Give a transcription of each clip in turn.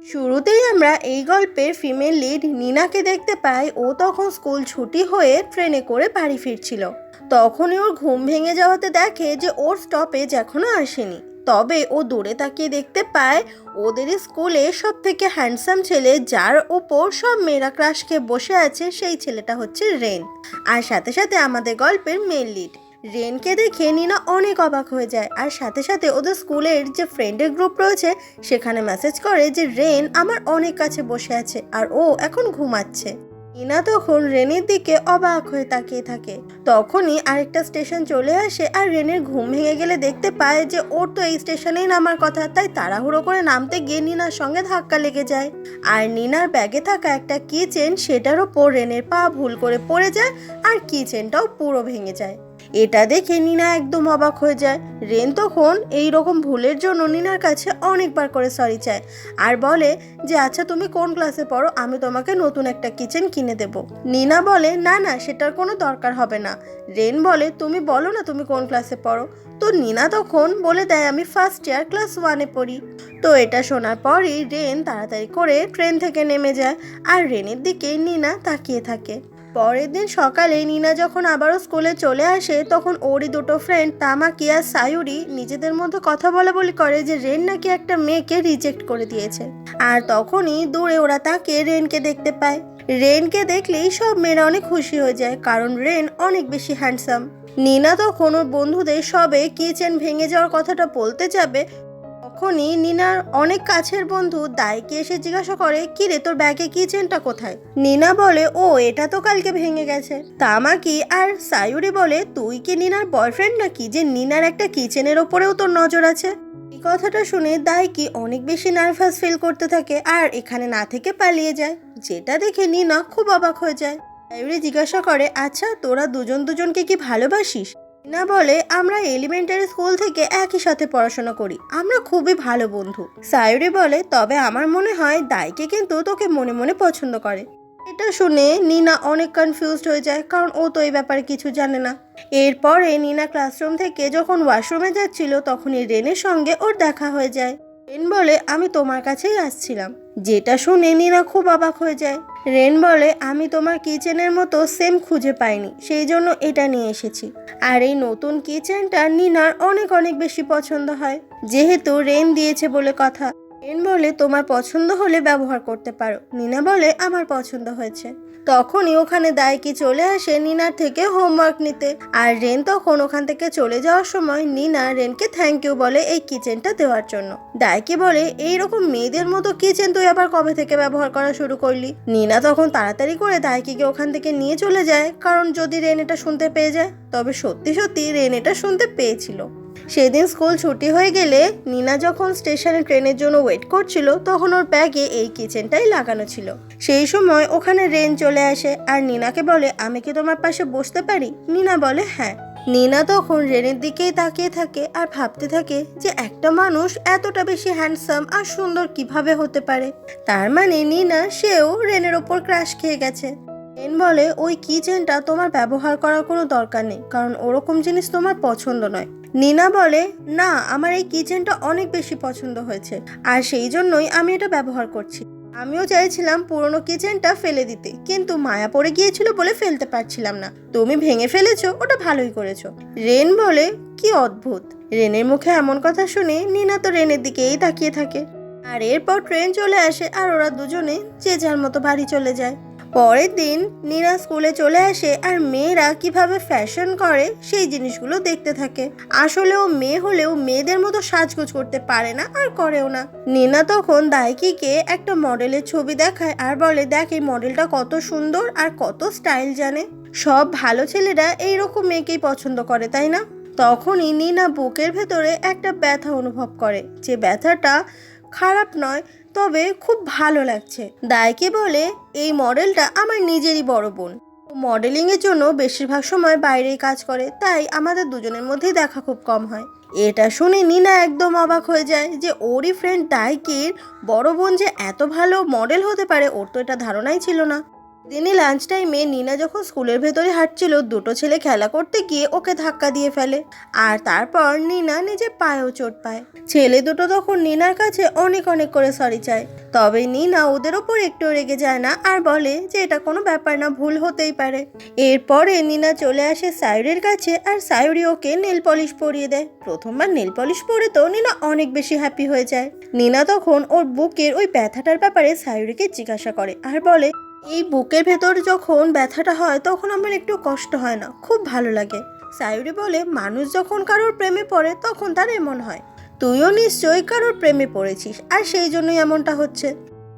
শুরুতেই আমরা এই গল্পের ফিমেল লিড নিনাকে দেখতে পাই। ও তখন স্কুল ছুটি হয়ে ট্রেনে করে বাড়ি ফিরছিল। তখনই ওর ঘুম ভেঙে যাওয়াতে দেখে যে ওর স্টপেজ এখনো আসেনি। তবে ও দূরে তাকিয়ে দেখতে পায় ওদের স্কুলে সব থেকে হ্যান্ডসাম ছেলে, যার ওপর সব মেয়েরা ক্রাশ খেয়ে বসে আছে, সেই ছেলেটা হচ্ছে রেন। আর সাথে সাথে আমাদের গল্পের মেল লিড রেনকে দেখে নিনা অনেক অবাক হয়ে যায়। আর সাথে সাথে ওদের স্কুলের যে ফ্রেন্ডের গ্রুপ রয়েছে সেখানে মেসেজ করে যে রেন আমার অনেক কাছে বসে আছে আর ও এখন ঘুমাচ্ছে। নিনা তখন রেনের দিকে অবাক হয়ে তাকিয়ে থাকে। তখনই আরেকটা স্টেশন চলে আসে আর রেনের ঘুম ভেঙে গেলে দেখতে পায় যে ওর তো এই স্টেশনেই নামার কথা। তাই তাড়াহুড়ো করে নামতে গিয়ে নিনার সঙ্গে ধাক্কা লেগে যায়। আর নিনার ব্যাগে থাকা একটা কি চেন, সেটার ওপর রেনের পা ভুল করে পড়ে যায় আর কি চেনটাও পুরো ভেঙে যায়। এটা দেখে নিনা একদম অবাক হয়ে যায়। রেন তখন এই রকম ভুলের জন্য নিনার কাছে অনেকবার করে সরি চায় আর বলে যে আচ্ছা তুমি কোন ক্লাসে পড়ো, আমি তোমাকে নতুন একটা কিচেন কিনে দেব। নিনা বলে না না, সেটার কোনো দরকার হবে না। রেন বলে তুমি বলো না তুমি কোন ক্লাসে পড়ো। তো নিনা তখন বলে দেয় আমি ফার্স্ট ইয়ার ক্লাস 1-এ পড়ি। তো এটা শোনার পরই রেন তাড়াতাড়ি করে ট্রেন থেকে নেমে যায় আর রেনের দিকে নিনা তাকিয়ে থাকে। পরের দিন সকালে নিনা যখন আবারও স্কুলে চলে আসে তখন ওরই দুটো ফ্রেন্ড তামাকি আর সায়ুরি নিজেদের মধ্যে কথা বলাবলি করে যে রেন নাকি একটা মেয়েকে রিজেক্ট করে দিয়েছে। আর তখনই দূরে ওরা তাকে রেনকে দেখতে পায়। রেনকে দেখলেই সব মেয়েরা অনেক খুশি হয়ে যায়, কারণ রেন অনেক বেশি হ্যান্ডসাম। নিনা তখন ওর বন্ধুদের সবে কিচেন ভেঙে যাওয়ার কথাটা বলতে যাবে, তখনই নিনার অনেক কাছের বন্ধু দাইকে এসে জিজ্ঞাসা করে কি রে, তোর ব্যাগে কিচেনটা কোথায়? নিনা বলে ও এটা তো কালকে ভেঙে গেছে। তামাকি আর সায়ুরি বলে তুই কি নিনার বয়ফ্রেন্ড নাকি যে নিনার একটা কিচেনের ওপরেও তোর নজর আছে? এই কথাটা শুনে দাইকি অনেক বেশি নার্ভাস ফিল করতে থাকে আর এখানে না থেকে পালিয়ে যায়, যেটা দেখে নিনা খুব অবাক হয়ে যায়। সায়ুরি জিজ্ঞাসা করে আচ্ছা তোরা দুজন দুজনকে কি ভালোবাসিস? নিনা বলে আমরা এলিমেন্টারি স্কুল থেকে একই সাথে পড়াশোনা করি, আমরা খুবই ভালো বন্ধু। সায়ুরি বলে তবে আমার মনে হয় দাইকে কিন্তু তোকে মনে মনে পছন্দ করে। এটা শুনে নিনা অনেক কনফিউজড হয়ে যায়, কারণ ও তো এই ব্যাপারে কিছু জানে না। এরপরে নিনা ক্লাসরুম থেকে যখন ওয়াশরুমে যাচ্ছিল তখনই রেনের সঙ্গে ওর দেখা হয়ে যায়। রেন বলে আমি তোমার কাছেই আসছিলাম, যেটা শুনে নিনা খুব অবাক হয়ে যায়। রেন বলে আমি তোমার কিচেনের মতো সেম খুঁজে পাইনি, সেই জন্য এটা নিয়ে এসেছি। আর এই নতুন কিচেনটা নিনার অনেক অনেক বেশি পছন্দ হয়, যেহেতু রেন দিয়েছে বলে কথা। রেন বলে তোমার পছন্দ হলে ব্যবহার করতে পারো। নিনা বলে আমার পছন্দ হয়েছে। তখনই ওখানে দাইকি চলে আসে নিনার থেকে হোমওয়ার্ক নিতে। আর রেন তখন ওখান থেকে চলে যাওয়ার সময় নিনা রেনকে থ্যাংক ইউ বলে এই কিচেনটা দেওয়ার জন্য। দাইকি বলে এইরকম মেয়েদের মতো কিচেন তুই আবার কবে থেকে ব্যবহার করা শুরু করলি? নিনা তখন তাড়াতাড়ি করে দাইকিকে ওখান থেকে নিয়ে চলে যায়, কারণ যদি রেন এটা শুনতে পেয়ে যায়। তবে সত্যি সত্যি রেন এটা শুনতে পেয়েছিল। সেদিন স্কুল ছুটি হয়ে গেলে নিনা যখন স্টেশনে ট্রেনের জন্য ওয়েট করছিল তখন ওর ব্যাগে এই কিচেনটাই লাগানো ছিল। সেই সময় ওখানে রেন চলে আসে আর নিনাকে বলে আমি কি তোমার পাশে বসতে পারি? নিনা বলে হ্যাঁ। নিনা তখন রেনের দিকেই তাকিয়ে থাকে আর ভাবতে থাকে যে একটা মানুষ এতটা বেশি হ্যান্ডসাম আর সুন্দর কিভাবে হতে পারে। তার মানে নিনা সেও রেনের ওপর ক্রাশ খেয়ে গেছে। রেন বলে ওই কিচেনটা তোমার ব্যবহার করার কোনো দরকার নেই, কারণ ওরকম জিনিস তোমার পছন্দ নয়। নিনা বলে না, আমার এই কিচেনটা অনেক বেশি পছন্দ হয়েছে আর সেই জন্যই আমি এটা ব্যবহার করছি। আমিও চাইছিলাম পুরনো কিচেনটা ফেলে দিতে, কিন্তু মায়া পড়ে গিয়েছিল বলে ফেলতে পারছিলাম না। তুমি ভেঙে ফেলেছো, ওটা ভালোই করেছো। রেন বলে কি অদ্ভুত। রেনের মুখে এমন কথা শুনে নিনা তো রেনের দিকেই তাকিয়ে থাকে। আর এরপর ট্রেন চলে আসে আর ওরা দুজনে যে যার মতো বাড়ি চলে যায়। পরের দিন নিনা স্কুলে চলে আসে আর মেয়েরা কিভাবে ফ্যাশন করে সেই জিনিসগুলো দেখতে থাকে। আসলে ও মেয়ে হলেও মেয়েদের মতো সাজগোজ করতে পারে না আর করেও না। নিনা তখন দাইকিকে একটা মডেলের ছবি দেখায় আর বলে দেখ এই মডেলটা কত সুন্দর আর কত স্টাইল জানে। সব ভালো ছেলেরা এইরকম মেয়েকেই পছন্দ করে, তাই না? তখনই নিনা বুকের ভেতরে একটা ব্যথা অনুভব করে, যে ব্যথাটা খারাপ নয়, তবে খুব ভালো লাগছে। দাইকি বলে এই মডেলটা আমার নিজেরই বড় বোন, মডেলিং এর জন্য বেশিরভাগ সময় বাইরেই কাজ করে, তাই আমাদের দুজনের মধ্যেই দেখা খুব কম হয়। এটা শুনে নিনা একদম অবাক হয়ে যায় যে ওরই ফ্রেন্ড দাইকির বড় বোন যে এত ভালো মডেল হতে পারে, ওর তো এটা ধারণাই ছিল না। দিনে লাঞ্চ টাইমে নিনা যখন স্কুলের ভেতরে হাঁটছিল, দুটো ছেলে খেলা করতে গিয়ে ওকে ধাক্কা দিয়ে ফেলে, আর তারপর নিনা নিজের পায়েও চোট পায়। ছেলে দুটো তখন নিনার কাছে অনেক অনেক করে সরি চায়, তবে নিনা ওদের ওপর একটু রেগে যায় না আর বলে যে এটা কোনো ব্যাপার না, ভুল হতেই পারে। এরপরে নিনা চলে আসে সায়ুরির কাছে আর সায়ুরি ওকে নেল পলিশ পরিয়ে দেয়। প্রথমবার নেল পলিশ পরে তো নিনা অনেক বেশি হ্যাপি হয়ে যায়। নিনা তখন ওর বুকের ওই ব্যথাটার ব্যাপারে সায়ুরিকে জিজ্ঞাসা করে আর বলে, এই বুকের ভেতর যখন ব্যথাটা হয় তখন আমার একটু কষ্ট হয় না, খুব ভালো লাগে। সায়ুরি বলে, মানুষ যখন কারোর প্রেমে পড়ে তখন তার এমন হয়, তুইও নিশ্চয়ই কারোর প্রেমে পড়েছিস আর সেই জন্যই এমনটা হচ্ছে।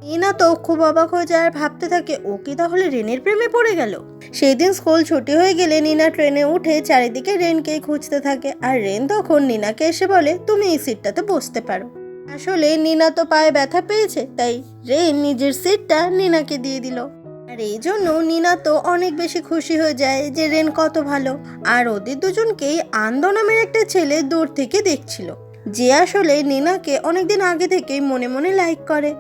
নিনা তো খুব অবাক হয়ে যায় আর ভাবতে থাকে ও কি তাহলে রেনের প্রেমে পড়ে গেল। সেই দিন স্কুল ছুটি হয়ে গেলে নিনা ট্রেনে উঠে চারিদিকে রেনকেই খুঁজতে থাকে, আর রেন তখন নিনাকে এসে বলে, তুমি এই সিটটাতে বসতে পারো। আসলে নিনা তো পায়ে ব্যথা পেয়েছে, তাই রেন নিজের সিটটা নিনাকে দিয়ে দিল। আর এই জন্য নিনা তো অনেক বেশি খুশি হয়ে যায় যে রেন কত ভালো। আর ওদের দুজনকেই আন্দো নামের একটা ছেলে দূর থেকে দেখছিল, যে আসলে নিনাকে অনেকদিন আগে থেকেই মনে মনে লাইক করে।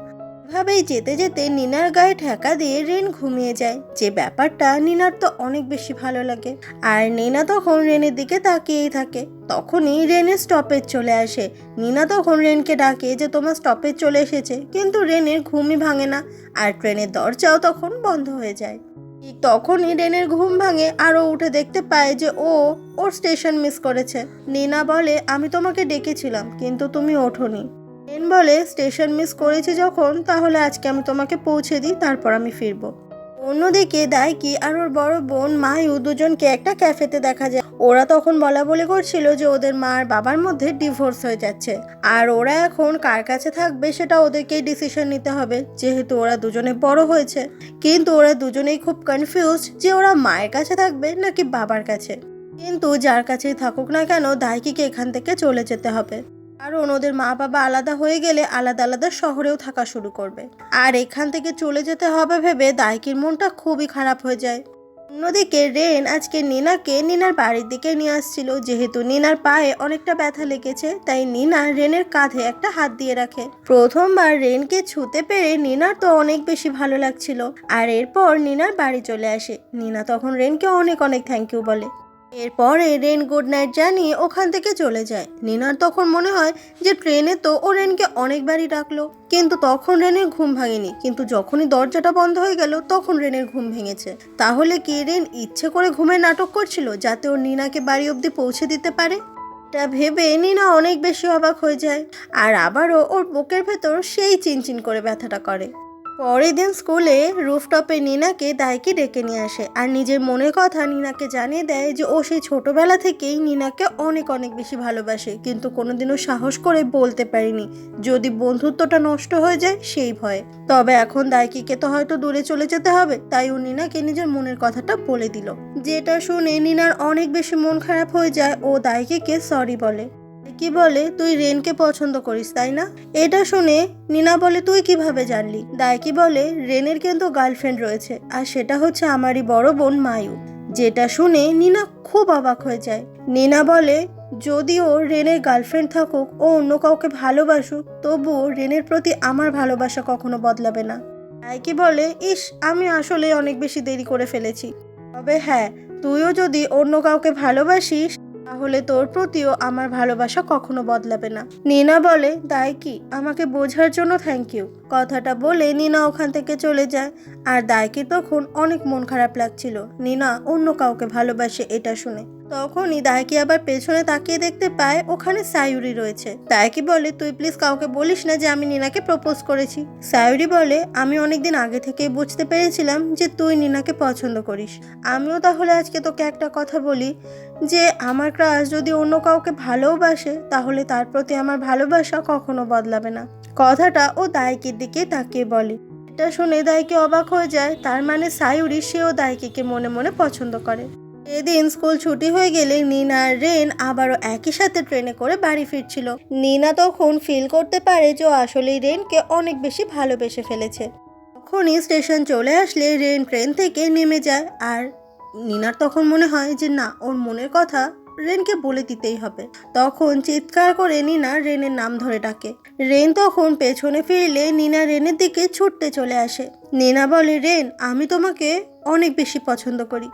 এভাবেই যেতে যেতে নিনার গায়ে ঠেকা দিয়ে রেন ঘুমিয়ে যায়, যে ব্যাপারটা নিনার তো অনেক বেশি ভালো লাগে। আর নিনা তখন রেনের দিকে তাকিয়েই থাকে। তখনই রেনের স্টপেজ চলে আসে। নিনা তখন রেনকে ডাকে যে তোমার স্টপেজ চলে এসেছে, কিন্তু রেনের ঘুমই ভাঙে না আর ট্রেনের দরজাও তখন বন্ধ হয়ে যায়। ঠিক তখনই রেনের ঘুম ভাঙে আর ও উঠে দেখতে পায় যে ওর স্টেশন মিস করেছে। নিনা বলে, আমি তোমাকে ডেকেছিলাম কিন্তু তুমি ওঠোনি। রেন বলে, স্টেশন মিস করেছি যখন, তাহলে আজকে আমি তোমাকে পৌঁছে দিই, তারপর আমি ফিরবো। অন্যদিকে দাইকি আর ওর বড় বোন মায়ু দুজনকে একটা ক্যাফেতে দেখা যায়। ওরা তখন বলা বলি করছিল যে ওদের মা আর বাবার মধ্যে ডিভোর্স হয়ে যাচ্ছে, আর ওরা এখন কার কাছে থাকবে সেটা ওদেরকেই ডিসিশন নিতে হবে, যেহেতু ওরা দুজনে বড় হয়েছে। কিন্তু ওরা দুজনেই খুব কনফিউজ যে ওরা মায়ের কাছে থাকবে নাকি বাবার কাছে। কিন্তু যার কাছেই থাকুক না কেন, দাইকিকে এখান থেকে চলে যেতে হবে, কারণ ওদের মা বাবা আলাদা হয়ে গেলে আলাদা আলাদা শহরেও থাকা শুরু করবে। আর এখান থেকে চলে যেতে হবে ভেবে দাইকির মনটা খুবই খারাপ হয়ে যায়। অন্যদিকে রেন আজকে নিনাকে নিনার বাড়ির দিকে নিয়ে আসছিল, যেহেতু নিনার পায়ে অনেকটা ব্যথা লেগেছে, তাই নিনা রেনের কাঁধে একটা হাত দিয়ে রাখে। প্রথমবার রেনকে ছুতে পেরে নিনার তো অনেক বেশি ভালো লাগছিল। আর এরপর নিনার বাড়ি চলে আসে। নিনা তখন রেনকে অনেক অনেক থ্যাংক ইউ বলে। এরপরে রেন গুড নাইট জানিয়ে ওখান থেকে চলে যায়। নিনার তখন মনে হয় যে ট্রেনে তো ও রেনকে অনেকবারই ডাকলো, কিন্তু তখন রেনের ঘুম ভাঙেনি। কিন্তু যখনই দরজাটা বন্ধ হয়ে গেল তখন রেনের ঘুম ভেঙেছে। তাহলে কি রেন ইচ্ছে করে ঘুমের নাটক করছিল যাতে ওর নিনাকে বাড়ি অবধি পৌঁছে দিতে পারে? এটা ভেবে নিনা অনেক বেশি অবাক হয়ে যায়, আর আবারও ওর বুকের ভেতর সেই চিনচিন করে ব্যথাটা করে। পরের দিন স্কুলে রুফটপে নিনাকে দাইকি ডেকে নিয়ে আসে আর নিজের মনের কথা নিনাকে জানিয়ে দেয় যে ও সেই ছোটবেলা থেকেই নিনাকে অনেক অনেক বেশি ভালোবাসে, কিন্তু কোনোদিনও সাহস করে বলতে পারিনি, যদি বন্ধুত্বটা নষ্ট হয়ে যায় সেই ভয়ে। তবে এখন দাইকিকে তো হয়তো দূরে চলে যেতে হবে, তাই ও নিনাকে নিজের মনের কথাটা বলে দিল। যেটা শুনে নিনার অনেক বেশি মন খারাপ হয়ে যায়। ও দাইকিকে সরি বলে। কি বলে, তুই রেনকে পছন্দ করিস তাই না? এটা শুনে নিনা বলে, তুই কিভাবে জানলি? দাইকি বলে, রেনের কিন্তু গার্লফ্রেন্ড রয়েছে, আর সেটা হচ্ছে আমারই বড় বোন মায়ু। যেটা শুনে নিনা খুব অবাক হয়ে যায়। নিনা বলে, যদিও রেনের গার্লফ্রেন্ড থাকুক, ও অন্য কাউকে ভালোবাসুক, তবুও রেনের প্রতি আমার ভালোবাসা কখনো বদলাবে না। দাইকি বলে, ইস, আমি আসলে অনেক বেশি দেরি করে ফেলেছি। তবে হ্যাঁ, তুইও যদি অন্য কাউকে ভালোবাসিস তাহলে তোর প্রতিও আমার ভালোবাসা কখনো বদলাবে না। নিনা বলে, দাইকি, আমাকে বোঝার জন্য থ্যাংক ইউ। কথাটা বলে নিনা ওখান থেকে চলে যায়। আর দাইকি তখন অনেক মন খারাপ লাগছিল নিনা অন্য কাউকে ভালোবাসে এটা শুনে। তখনই দাইকি আবার পেছনে তাকিয়ে দেখতে পায় ওখানে সায়ুরি রয়েছে। দাইকি বলে, তুই প্লিজ কাউকে বলিস না যে আমি নিনাকে প্রপোজ করেছি। সায়ুরি বলে, আমি অনেকদিন আগে থেকেই বুঝতে পেরেছিলাম যে তুই নিনাকে পছন্দ করিস। আমিও তাহলে আজকে তোকে একটা কথা বলি, যে আমার ক্রাশ যদি অন্য কাউকে ভালোবাসে তাহলে তার প্রতি আমার ভালোবাসা কখনো বদলাবে না। কথাটা ও দাইকির দিকে তাকিয়ে বলে। এটা শুনে দাইকি অবাক হয়ে যায়, তার মানে সায়ুরি সেও দাইকিকে মনে মনে পছন্দ করে। এদিন স্কুল ছুটি হয়ে গেলে নিনা আর রেন আবারও একই সাথে ট্রেনে করে বাড়ি ফিরছিল। নিনা তখন ফিল করতে পারে যে আসলেই রেনকে অনেক বেশি ভালোবেসে ফেলেছে। তখনই স্টেশন চলে আসলে রেন ট্রেন থেকে নেমে যায়, আর নিনার তখন মনে হয় যে না, ওর মনের কথা রেনকে বলে দিতেই হবে। তখন চিৎকার করে নিনা রেনের নাম ধরে ডাকে। রেন তখন পেছনে ফিরলে নিনা রেনের দিকে ছুটতে চলে আসে। নিনা বলে, রেন, আমি তোমাকে অনেক বেশি পছন্দ করি।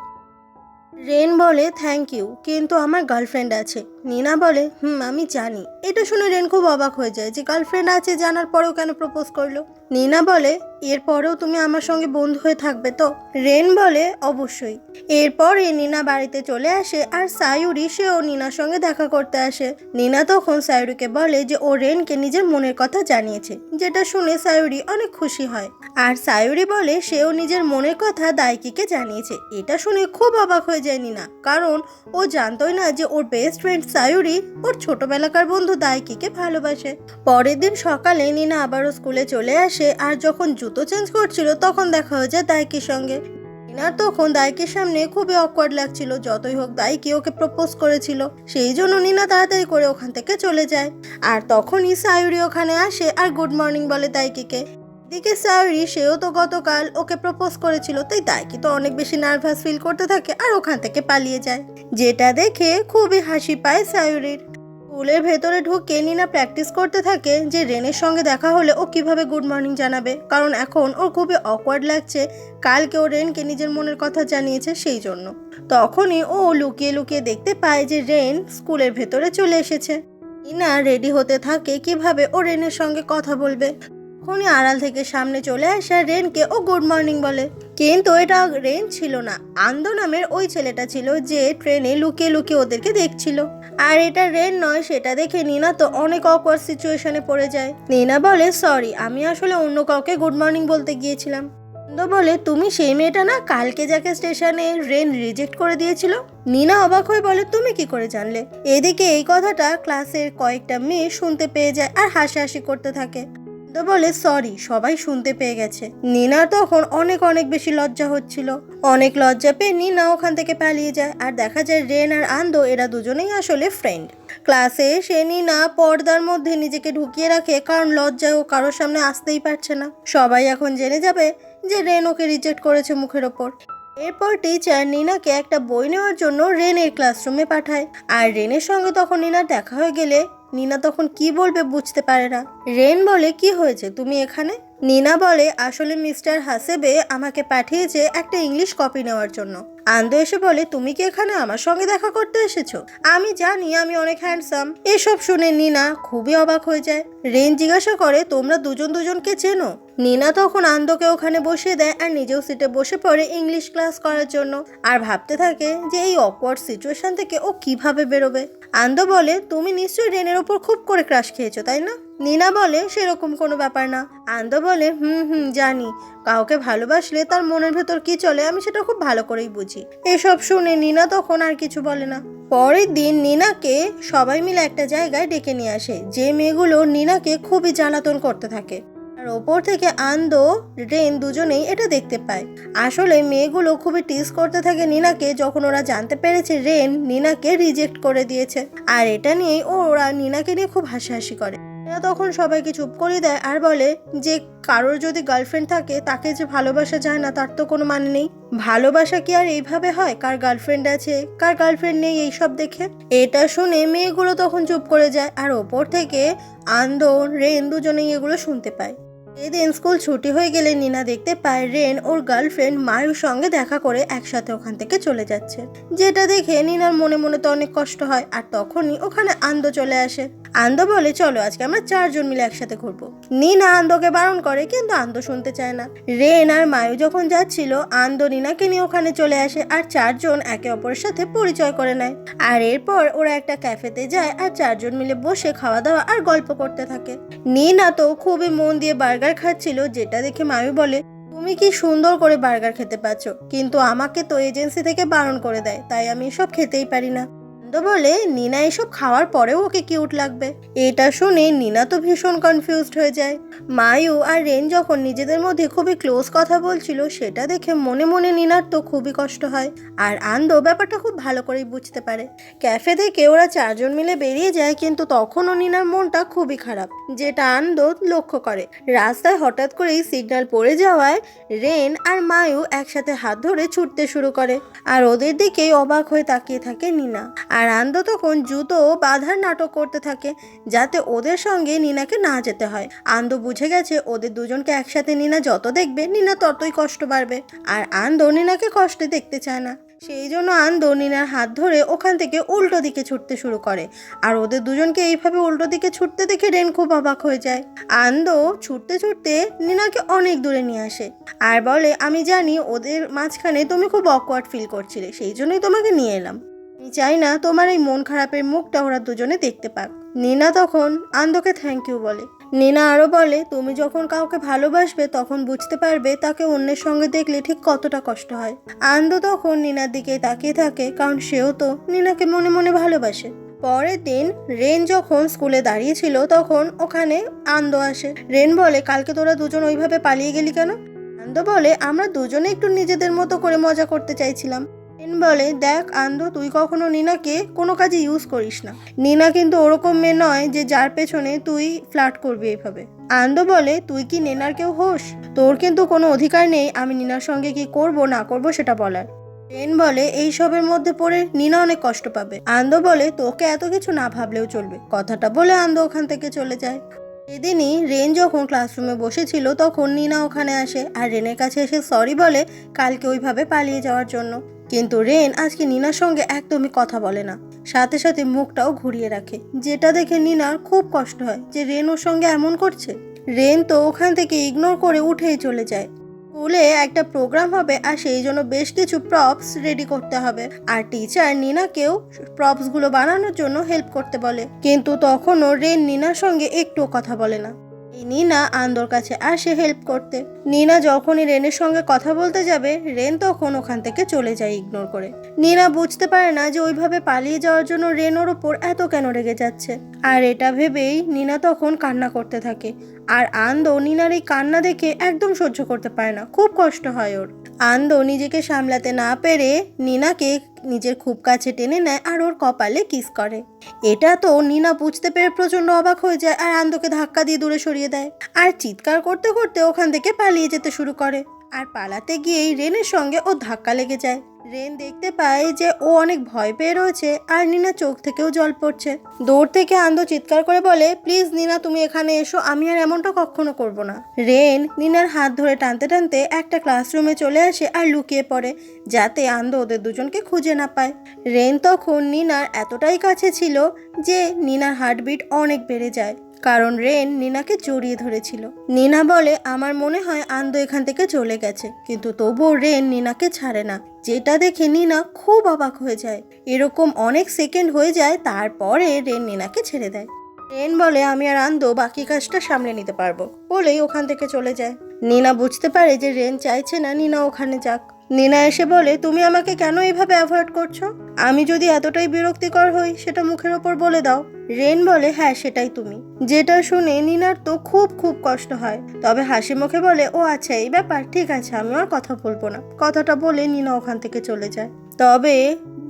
রেন বলে, থ্যাংক ইউ, কিন্তু আমার গার্লফ্রেন্ড আছে। নিনা বলে, আমি জানি। এটা শুনে রেন খুব অবাক হয়ে যায় যে গার্লফ্রেন্ড আছে জানার পরেও কেন প্রপোজ করলো। নিনা বলে, এরপরেও তুমি আমার সঙ্গে বন্ধু হয়ে থাকবে তো? রেন বলে, অবশ্যই। এরপরে নিনা বাড়িতে চলে আসে আর সায়ুরি সেও নিনার সঙ্গে দেখা করতে আসে। নিনা তখন সায়ুরিকে বলে যে ও রেনকে নিজের মনের কথা জানিয়েছে, যেটা শুনে সায়ুরি অনেক খুশি হয়। আর সায়ুরি বলে সেও নিজের মনের কথা দাইকিকে জানিয়েছে। এটা শুনে খুব অবাক হয়ে যায় নিনা, কারণ ও জানতোই না যে ওর বেস্ট ফ্রেন্ড সায়ুরি ওর ছোটবেলাকার বন্ধু দাইকিকে ভালোবাসে। পরের দিন সকালে নিনা আবারও স্কুলে চলে আসে আর যখন জুতো চেঞ্জ করছিল তখন দেখা হয়ে যায় দাইকির সঙ্গে। নিনার তখন দাইকির সামনে খুবই অকওয়ার্ড লাগছিল। যতই হোক দাইকি ওকে প্রপোজ করেছিল, সেই জন্য নিনা তাড়াতাড়ি করে ওখান থেকে চলে যায়। আর তখনই সায়ুরি ওখানে আসে আর গুড মর্নিং বলে দাইকিকে। এদিকে সায়ুরি সেও তো গতকাল ওকে প্রপোজ করেছিল, তাই দাইকি তো অনেক বেশি নার্ভাস ফিল করতে থাকে আর ওখান থেকে পালিয়ে যায়, যেটা দেখে খুবই হাসি পায় সায়ুরির। স্কুলের ভেতরে ঢুকে নিনা প্র্যাকটিস করতে থাকে যে রেনের সঙ্গে দেখা হলে ও কিভাবে গুড মর্নিং জানাবে, কারণ এখন ওর খুবই অকওয়ার্ড লাগছে। কালকে ও রেনকে নিজের মনের কথা জানিয়েছে, সেই জন্য। তখনই ও লুকিয়ে লুকিয়ে দেখতে পায় যে রেন স্কুলের ভেতরে চলে এসেছে। নিনা রেডি হতে থাকে কিভাবে ও রেনের সঙ্গে কথা বলবে। তখনই আড়াল থেকে সামনে চলে আসে রেনকে ও গুড মর্নিং বলে, কিন্তু এটা রেন ছিল না, আন্দো নামের ওই ছেলেটা ছিল যে ট্রেনে লুকিয়ে লুকিয়ে ওদেরকে দেখছিল। আর এটা রেন নয় সেটা দেখে নিনা তো অনেক অকওয়ার্ড সিচুয়েশনে পড়ে যায়। নিনা বলে, সরি, আমি আসলে অন্য কাউকে গুড মর্নিং বলতে গিয়েছিলাম। আন্দো বলে, তুমি সেই মেয়েটা না কালকে যাকে স্টেশনে রেন রিজেক্ট করে দিয়েছিল? নিনা অবাক হয়ে বলে, তুমি কি করে জানলে? এদিকে এই কথাটা ক্লাসের কয়েকটা মেয়ে শুনতে পেয়ে যায় আর হাসাহাসি করতে থাকে। তো বলে, সরি, সবাই শুনতে পেয়ে গেছে। নিনার তখন অনেক অনেক বেশি লজ্জা হচ্ছিল। অনেক লজ্জা পেয়ে নিনা ওখান থেকে পালিয়ে যায় আর দেখা যায় রেন আর আন্দো এরা দুজনেই আসলে ফ্রেন্ড। ক্লাসে এসে নিনা পর্দার মধ্যে নিজেকে ঢুকিয়ে রাখে, কারণ লজ্জায় ও কারোর সামনে আসতেই পারছে না। সবাই এখন জেনে যাবে যে রেন ওকে রিজেক্ট করেছে মুখের ওপর। এরপর টিচার নিনাকে একটা বই নেওয়ার জন্য রেনের ক্লাসরুমে পাঠায়। আর রেনের সঙ্গে তখন নিনার দেখা হয়ে গেলে নিনা তখন কি বলবে বুঝতে পারে না। রেন বলে, কি হয়েছে, তুমি এখানে? নিনা বলে, আসলে মিস্টার হাসেবে আমাকে পাঠিয়েছে একটা ইংলিশ কপি নেওয়ার জন্য। আন্দো এসে বলে, তুমি কি এখানে আমার সঙ্গে দেখা করতে এসেছো? আমি জানি আমি অনেক হ্যান্ডসাম। এসব শুনে নিনা খুবই অবাক হয়ে যায়। রেন জিজ্ঞাসা করে, তোমরা দুজন দুজনকে চেনো? নিনা তখন আন্দোকে ওখানে বসিয়ে দেয় আর নিজেও সিটে বসে পড়ে ইংলিশ ক্লাস করার জন্য। আর ভাবতে থাকে যে এই অকওয়ার্ড সিচুয়েশন থেকে ও কিভাবে বেরোবে। আন্দো বলে, তুমি নিশ্চয়ই রেনের ওপর খুব করে ক্রাশ খেয়েছো, তাই না? নিনা বলে, সেরকম কোনো ব্যাপার না। আন্দো বলে, জানি, কাউকে ভালোবাসলে তার মনের ভেতর কি চলে আমি সেটা খুব ভালো করেই বুঝি। এসব শুনে নিনা তখন আর কিছু বলে না। পরের দিন নিনাকে সবাই মিলে একটা জায়গায় ডেকে নিয়ে আসে, যে মেয়েগুলো নিনাকে খুবই জ্বালাতন করতে থাকে। আর ওপর থেকে আন্দো রেন দুজনেই এটা দেখতে পায়। আসলে মেয়েগুলো খুবই টিজ করতে থাকে নিনাকে, যখন ওরা জানতে পেরেছে রেন নিনাকে রিজেক্ট করে দিয়েছে। আর এটা নিয়েই ওরা নিনাকে নিয়ে খুব হাসাহাসি করে। তখন সবাইকে চুপ করে দেয় আর বলে যে কারোর যদি গার্লফ্রেন্ড থাকে তাকে যে ভালোবাসা যায় না তার তো কোনো মানে নেই। ভালোবাসা কি আর এইভাবে হয়, কার গার্লফ্রেন্ড আছে কার গার্লফ্রেন্ড নেই এইসব দেখে? এটা শুনে মেয়েগুলো তখন চুপ করে যায়। আর ওপর থেকে আন্দো রেন দুজনেই এগুলো শুনতে পায়। এদিন স্কুল ছুটি হয়ে গেলে নিনা দেখতে পায় রেন ওর গার্লফ্রেন্ড মায়ুর সঙ্গে দেখা করে একসাথে ওখান থেকে চলে যাচ্ছে, যেটা দেখে নিনার মনে মনে তো অনেক কষ্ট হয়। আর তখনই ওখানে আন্দো চলে আসে। আন্দো বলে, চলো আজকে আমরা 4 জন মিলে একসাথে ঘুরবো। নিনা আন্দোকে বারণ করে, কিন্তু আন্দো শুনতে চায় না। রেন আর মায়ু যখন যাচ্ছিল আন্দো নিনাকে নিয়ে ওখানে চলে আসে আর 4 জন একে অপরের সাথে পরিচয় করে নেয়। আর এরপর ওরা একটা ক্যাফেতে যায় আর 4 জন মিলে বসে খাওয়া দাওয়া আর গল্প করতে থাকে। নিনা তো খুবই মন দিয়ে বার্গার খাচ্ছিল, যেটা দেখে মায়ু বলে, তুমি কি সুন্দর করে বার্গার খেতে পাচ্ছ, কিন্তু আমাকে তো এজেন্সি থেকে বারণ করে দেয়, তাই আমি এসব খেতেই পারি না। বলে, নিনা এসব খাওয়ার পরেও ওকে কিউট লাগবে। এটা শুনে নিনা তো ভীষণ কনফিউজড হয়ে যায়। মায়ু আর রেন যখন নিজেদের মধ্যে খুবই ক্লোজ কথা বলছিল সেটা দেখে মনে মনে নিনার তো খুবই কষ্ট হয়। আর আনন্দ ব্যাপারটা খুব ভালো করেই বুঝতে পারে। ক্যাফে থেকে ওরা চারজন মিলে বেরিয়ে যায়, কিন্তু তখনও নিনার মনটা খুবই খারাপ, যেটা আনন্দ লক্ষ্য করে। রাস্তায় হঠাৎ করেই সিগন্যাল পড়ে যাওয়ায় রেন আর মায়ু একসাথে হাত ধরে ছুটতে শুরু করে, আর ওদের দিকেই অবাক হয়ে তাকিয়ে থাকে নিনা। আর আনন্দ তখন জুতো বাঁধার নাটক করতে থাকে যাতে ওদের সঙ্গে নিনাকে না যেতে হয়। আনন্দ বুঝে গেছে ওদের দুজনকে একসাথে নিনা যত দেখবে নিনা ততই কষ্ট বাড়বে, আর আনন্দ নিনাকে কষ্টে দেখতে চায় না। সেই জন্য আনন্দ নিনার হাত ধরে ওখান থেকে উল্টো দিকে ছুটতে শুরু করে। আর ওদের দুজনকে এইভাবে উল্টো দিকে ছুটতে দেখে রেন খুব অবাক হয়ে যায়। আনন্দ ছুটতে ছুটতে নিনাকে অনেক দূরে নিয়ে আসে আর বলে, আমি জানি ওদের মাঝখানে তুমি খুব অকওয়ার্ড ফিল করছিলে, সেই জন্যই তোমাকে নিয়ে এলাম। আমি চাই না তোমার এই মন খারাপের মুখটা ওরা দুজনে দেখতে পাক। নিনা তখন আনন্দকে থ্যাংক ইউ বলে। নিনা আরও বলে, তুমি যখন কাউকে ভালোবাসবে তখন বুঝতে পারবে তাকে অন্যের সঙ্গে দেখলে ঠিক কতটা কষ্ট হয়। আনন্দ তখন নিনার দিকে তাকিয়ে থাকে, কারণ সেও তো নিনাকে মনে মনে ভালোবাসে। পরের দিন রেন যখন স্কুলে দাঁড়িয়েছিল তখন ওখানে আনন্দ আসে। রেন বলে, কালকে তোরা দুজন ওইভাবে পালিয়ে গেলি কেন? আনন্দ বলে, আমরা দুজনে একটু নিজেদের মতো করে মজা করতে চাইছিলাম। রেন বলে, দেখ আনন্দ, তুই কখনো নিনাকে কোনো কাজে ইউজ করিস না। নিনা কিন্তু ওরকম মেয়ে নয় যে যার পেছনে তুই ফ্লার্ট করবি এইভাবে। আনন্দ বলে, তুই কি নিনার কেউ হোস? তোর কিন্তু কোনো অধিকার নেই আমি নিনার সঙ্গে কি করব না করব সেটা বলার। রেন বলে, এইসবের মধ্যে পড়ে নিনা অনেক কষ্ট পাবে। আনন্দ বলে, তোকে এত কিছু না ভাবলেও চলবে। কথাটা বলে আনন্দ ওখান থেকে চলে যায়। সেদিনই রেন যখন ক্লাসরুমে বসেছিল তখন নিনা ওখানে আসে আর রেনের কাছে এসে সরি বলে কালকে ওইভাবে পালিয়ে যাওয়ার জন্য। কিন্তু রেন আজকে নিনার সঙ্গে একদমই কথা বলে না, সাথে সাথে মুখটাও ঘুরিয়ে রাখে, যেটা দেখে নিনার খুব কষ্ট হয় যে রেন ওর সঙ্গে এমন করছে। রেন তো ওখান থেকে ইগনোর করে উঠেই চলে যায়। স্কুলে একটা প্রোগ্রাম হবে আর সেই জন্য বেশ কিছু প্রপস রেডি করতে হবে, আর টিচার নিনাকেও প্রপসগুলো বানানোর জন্য হেল্প করতে বলে। কিন্তু তখনও রেন নিনার সঙ্গে একটুও কথা বলে না। নিনা আনন্দর কাছে আসে হেল্প করতে। নিনা যখনই রেনের সঙ্গে কথা বলতে যাবে রেন তখন ওখান থেকে চলে যায় ইগনোর করে। নিনা বুঝতে পারে না যে ওইভাবে পালিয়ে যাওয়ার জন্য রেন ওর ওপর এত কেন রেগে যাচ্ছে, আর এটা ভেবেই নিনা তখন কান্না করতে থাকে। আর আনন্দ নিনার এই কান্না দেখে একদম সহ্য করতে পারে না, খুব কষ্ট হয় ওর। আনন্দ নিজেকে সামলাতে না পেরে নিনাকে নিজের খুব কাছে টেনে নেয় আর ওর কপালে কিস করে। এটা তো নিনা বুঝতে পেরে প্রচন্ড অবাক হয়ে যায় আর আনন্দকে ধাক্কা দিয়ে দূরে সরিয়ে দেয় আর চিৎকার করতে করতে ওখান থেকে পালিয়ে যেতে শুরু করে। আর পালাতে গিয়েই রেনের সঙ্গে ও ধাক্কা লেগে যায়। রেন দেখতে পায় যে ও অনেক ভয় পেয়ে রয়েছে আর নিনা চোখ থেকেও জল পড়ছে। দূর থেকে আনন্দ চিৎকার করে বলে, প্লিজ নিনা তুমি এখানে এসো, আমি আর এমনটা কখনো করব না। রেন নিনার হাত ধরে টানতে টানতে একটা ক্লাসরুমে চলে আসে আর লুকিয়ে পড়ে যাতে আনন্দ ওদের দুজনকে খুঁজে না পায়। রেন তখন নিনার এতটাই কাছে ছিল যে নিনার হার্টবিট অনেক বেড়ে যায়, কারণ রেন নিনাকে জড়িয়ে ধরেছিল। নিনা বলে, আমার মনে হয় আনন্দ এখান থেকে চলে গেছে, কিন্তু তবুও রেন নিনাকে ছাড়ে না, যেটা দেখে নিনা খুব অবাক হয়ে যায়। এরকম অনেক সেকেন্ড হয়ে যায়, তারপরে রেন নিনাকে ছেড়ে দেয়। রেন বলে, আমি আর আনন্দ বাকি কাজটা সামলে নিতে পারবো বলেই ওখান থেকে চলে যায়। নিনা বুঝতে পারে যে রেন চাইছে না নিনা ওখানে যাক। নিনা এসে বলে, তুমি আমাকে কেন এইভাবে অ্যাভয়েড করছো? আমি যদি এতটাই বিরক্তিকর হই সেটা মুখের ওপর বলে দাও। রেন বলে, হ্যাঁ সেটাই তুমি। যেটা শুনে নিনার তো খুব খুব কষ্ট হয়, তবে হাসি মুখে বলে, ও আচ্ছা এই ব্যাপার, ঠিক আছে আমি আর কথা বলবো না। কথাটা বলে নিনা ওখান থেকে চলে যায়। তবে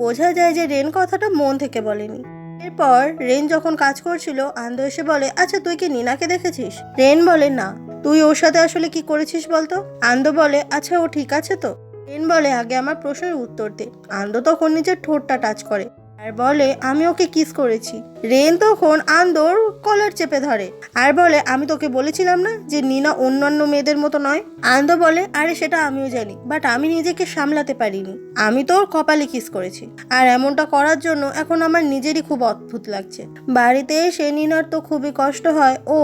বোঝা যায় যে রেন কথাটা মন থেকে বলেনি। এরপর রেন যখন কাজ করছিল আনন্দ এসে বলে, আচ্ছা তুই কি নিনাকে দেখেছিস? রেন বলে, না। তুই ওর সাথে আসলে কি করেছিস বলতো? আনন্দ বলে, আচ্ছা ও ঠিক আছে তো? রেন বলে, আগে আমার প্রশ্নের উত্তর দে। আনন্দ তখন নিজের ঠোঁটটা টাচ করে আর বলে, আমি ওকে কিস করেছি। রেন তখন আনন্দর কলার চেপে ধরে আর বলে, আমি তোকে বলেছিলাম না যে নিনা অন্যান্য মেয়েদের মতো নয়? আনন্দ বলে, আরে সেটা আমিও জানি, বাট আমি নিজেকে সামলাতে পারিনি। আমি তোর কপালে কিস করেছি, আর এমনটা করার জন্য এখন আমার নিজেরই খুব অদ্ভুত লাগছে। বাড়িতে এসে নিনার তো খুবই কষ্ট হয়। ও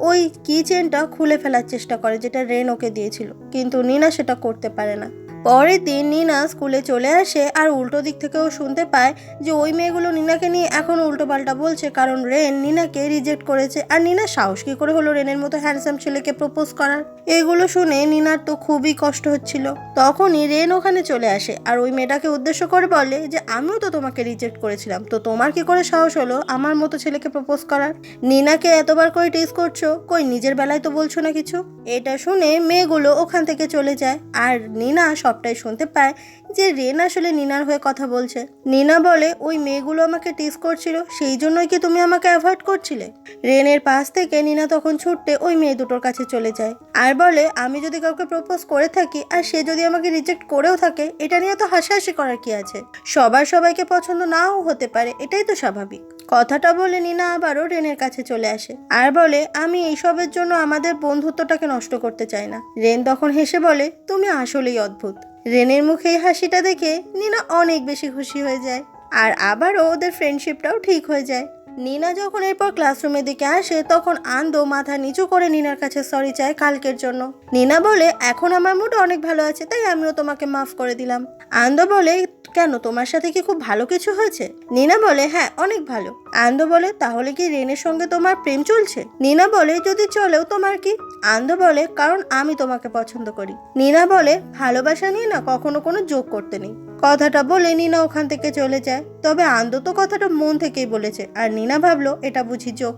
ওই কি চেনটা খুলে ফেলার চেষ্টা করে যেটা রেন ওকে দিয়েছিল, কিন্তু নিনা সেটা করতে পারে না। পরের দিন নিনা স্কুলে চলে আসে আর উল্টো দিক থেকেও শুনতে পায় যে ওই মেয়েগুলো নিনাকে নিয়ে এখন উল্টো পাল্টা বলছে, কারণ রেন নিনাকে রিজেক্ট করেছে। আর নিনা সাহস কি করে হলো রেনের মতো হ্যান্ডসাম ছেলেকে প্রপোজ করার? এগুলো শুনে নিনার তো খুবই কষ্ট হচ্ছিল। তখনই রেন ওখানে চলে আসে আর ওই মেয়েটাকে উদ্দেশ্য করে বলে যে আমিও তো তোমাকে রিজেক্ট করেছিলাম, তো তোমার কি করে সাহস হলো আমার মতো ছেলেকে প্রপোজ করার? নিনাকে এতবার করে টিজ করছো, কই নিজের বেলায় তো বলছো না কিছু। এটা শুনে মেয়েগুলো ওখান থেকে চলে যায় আর নিনা সবটাই শুনতে পায় যে রেন আসলে নিনার হয়ে কথা বলছে। নিনা বলে ওই মেয়েগুলো আমাকে টিজ করছিল, সেই জন্যই কি তুমি আমাকে অ্যাভয়েড করছিলে? রেনের পাশ থেকে নিনা তখন ছুটতে ওই মেয়ে দুটোর কাছে চলে যায় আর বলে আমি যদি কাউকে প্রপোজ করে থাকি আর সে যদি আমাকে রিজেক্ট করেও থাকে, এটা নিয়ে তো হাসাহাসি করার কি আছে? সবার সবাইকে পছন্দ নাও হতে পারে, এটাই তো স্বাভাবিক। কথাটা বলে নিনা আবারও রেনের কাছে চলে আসে আর বলে আমি এইসবের জন্য আমাদের বন্ধুত্বটাকে নষ্ট করতে চাই না। রেন তখন হেসে বলে তুমি আসলেই অদ্ভুত। রেনের মুখে এই হাসিটা দেখে নিনা অনেক বেশি খুশি হয়ে যায় আর আবারও ওদের ফ্রেন্ডশিপটাও ঠিক হয়ে যায়। নিনা যখন এরপর ক্লাসরুমের দিকে আসে তখন আন্দো মাথা নিচু করে নিনার কাছে সরি চায় কালকের জন্য। নিনা বলে এখন আমার মুড অনেক ভালো আছে, তাই আমিও তোমাকে মাফ করে দিলাম। আন্দো বলে কেন, তোমার সাথে কি খুব ভালো কিছু হয়েছে? নিনা বলে হ্যাঁ অনেক ভালো। আন্দো বলে তাহলে কি রেনের সঙ্গে তোমার প্রেম চলছে? নিনা বলে যদি চলেও তোমার কি? আন্দো বলে কারণ আমি তোমাকে পছন্দ করি। নিনা বলে ভালোবাসা নিয়ে না কখনো কোনো জোক করতে নেই। কথাটা বলে নিনা ওখান থেকে চলে যায়। তবে আন্দো তো কথাটা মন থেকেই বলেছে আর নিনা ভাবলো এটা বুঝি জোক।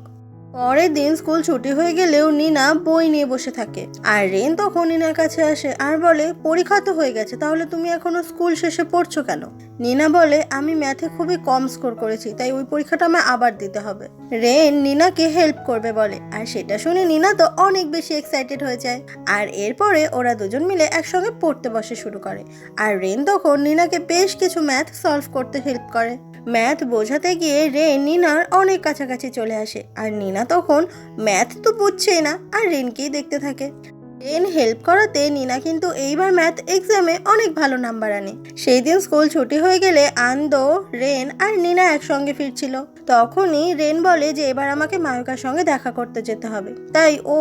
পরের দিন স্কুল ছুটি হয়ে গেলেও নিনা বই নিয়ে বসে থাকে আর রেন তখন নিনার কাছে আসে আর বলে পরীক্ষা তো হয়ে গেছে, তাহলে তুমি এখনো স্কুল শেষে পড়ছো কেন? নিনা বলে আমি ম্যাথে খুবই কম স্কোর করেছি, তাই ওই পরীক্ষাটা আমায় আবার দিতে হবে। রেন নিনাকে হেল্প করবে বলে আর সেটা শুনে নিনা তো অনেক বেশি এক্সাইটেড হয়ে যায় আর এরপরে ওরা দুজন মিলে একসঙ্গে পড়তে বসে শুরু করে আর রেন তখন নিনাকে বেশ কিছু ম্যাথ সলভ করতে হেল্প করে। ম্যাথ বোঝাতে গিয়ে রেন নিনার অনেক কাছাকাছি চলে আসে আর নিনা তখন ম্যাথ তো বুঝছেই না আর রেনকেই দেখতে থাকে। রেন হেল্প করাতে নিনা কিন্তু এইবার ম্যাথ এক্সামে অনেক ভালো নাম্বার আনে। সেই দিন স্কুল ছুটি হয়ে গেলে আন্দো, রেন আর নিনা একসঙ্গে ফিরছিল। তখনই রেন বলে যে এবার আমাকে মায়ুকার সঙ্গে দেখা করতে যেতে হবে, তাই ও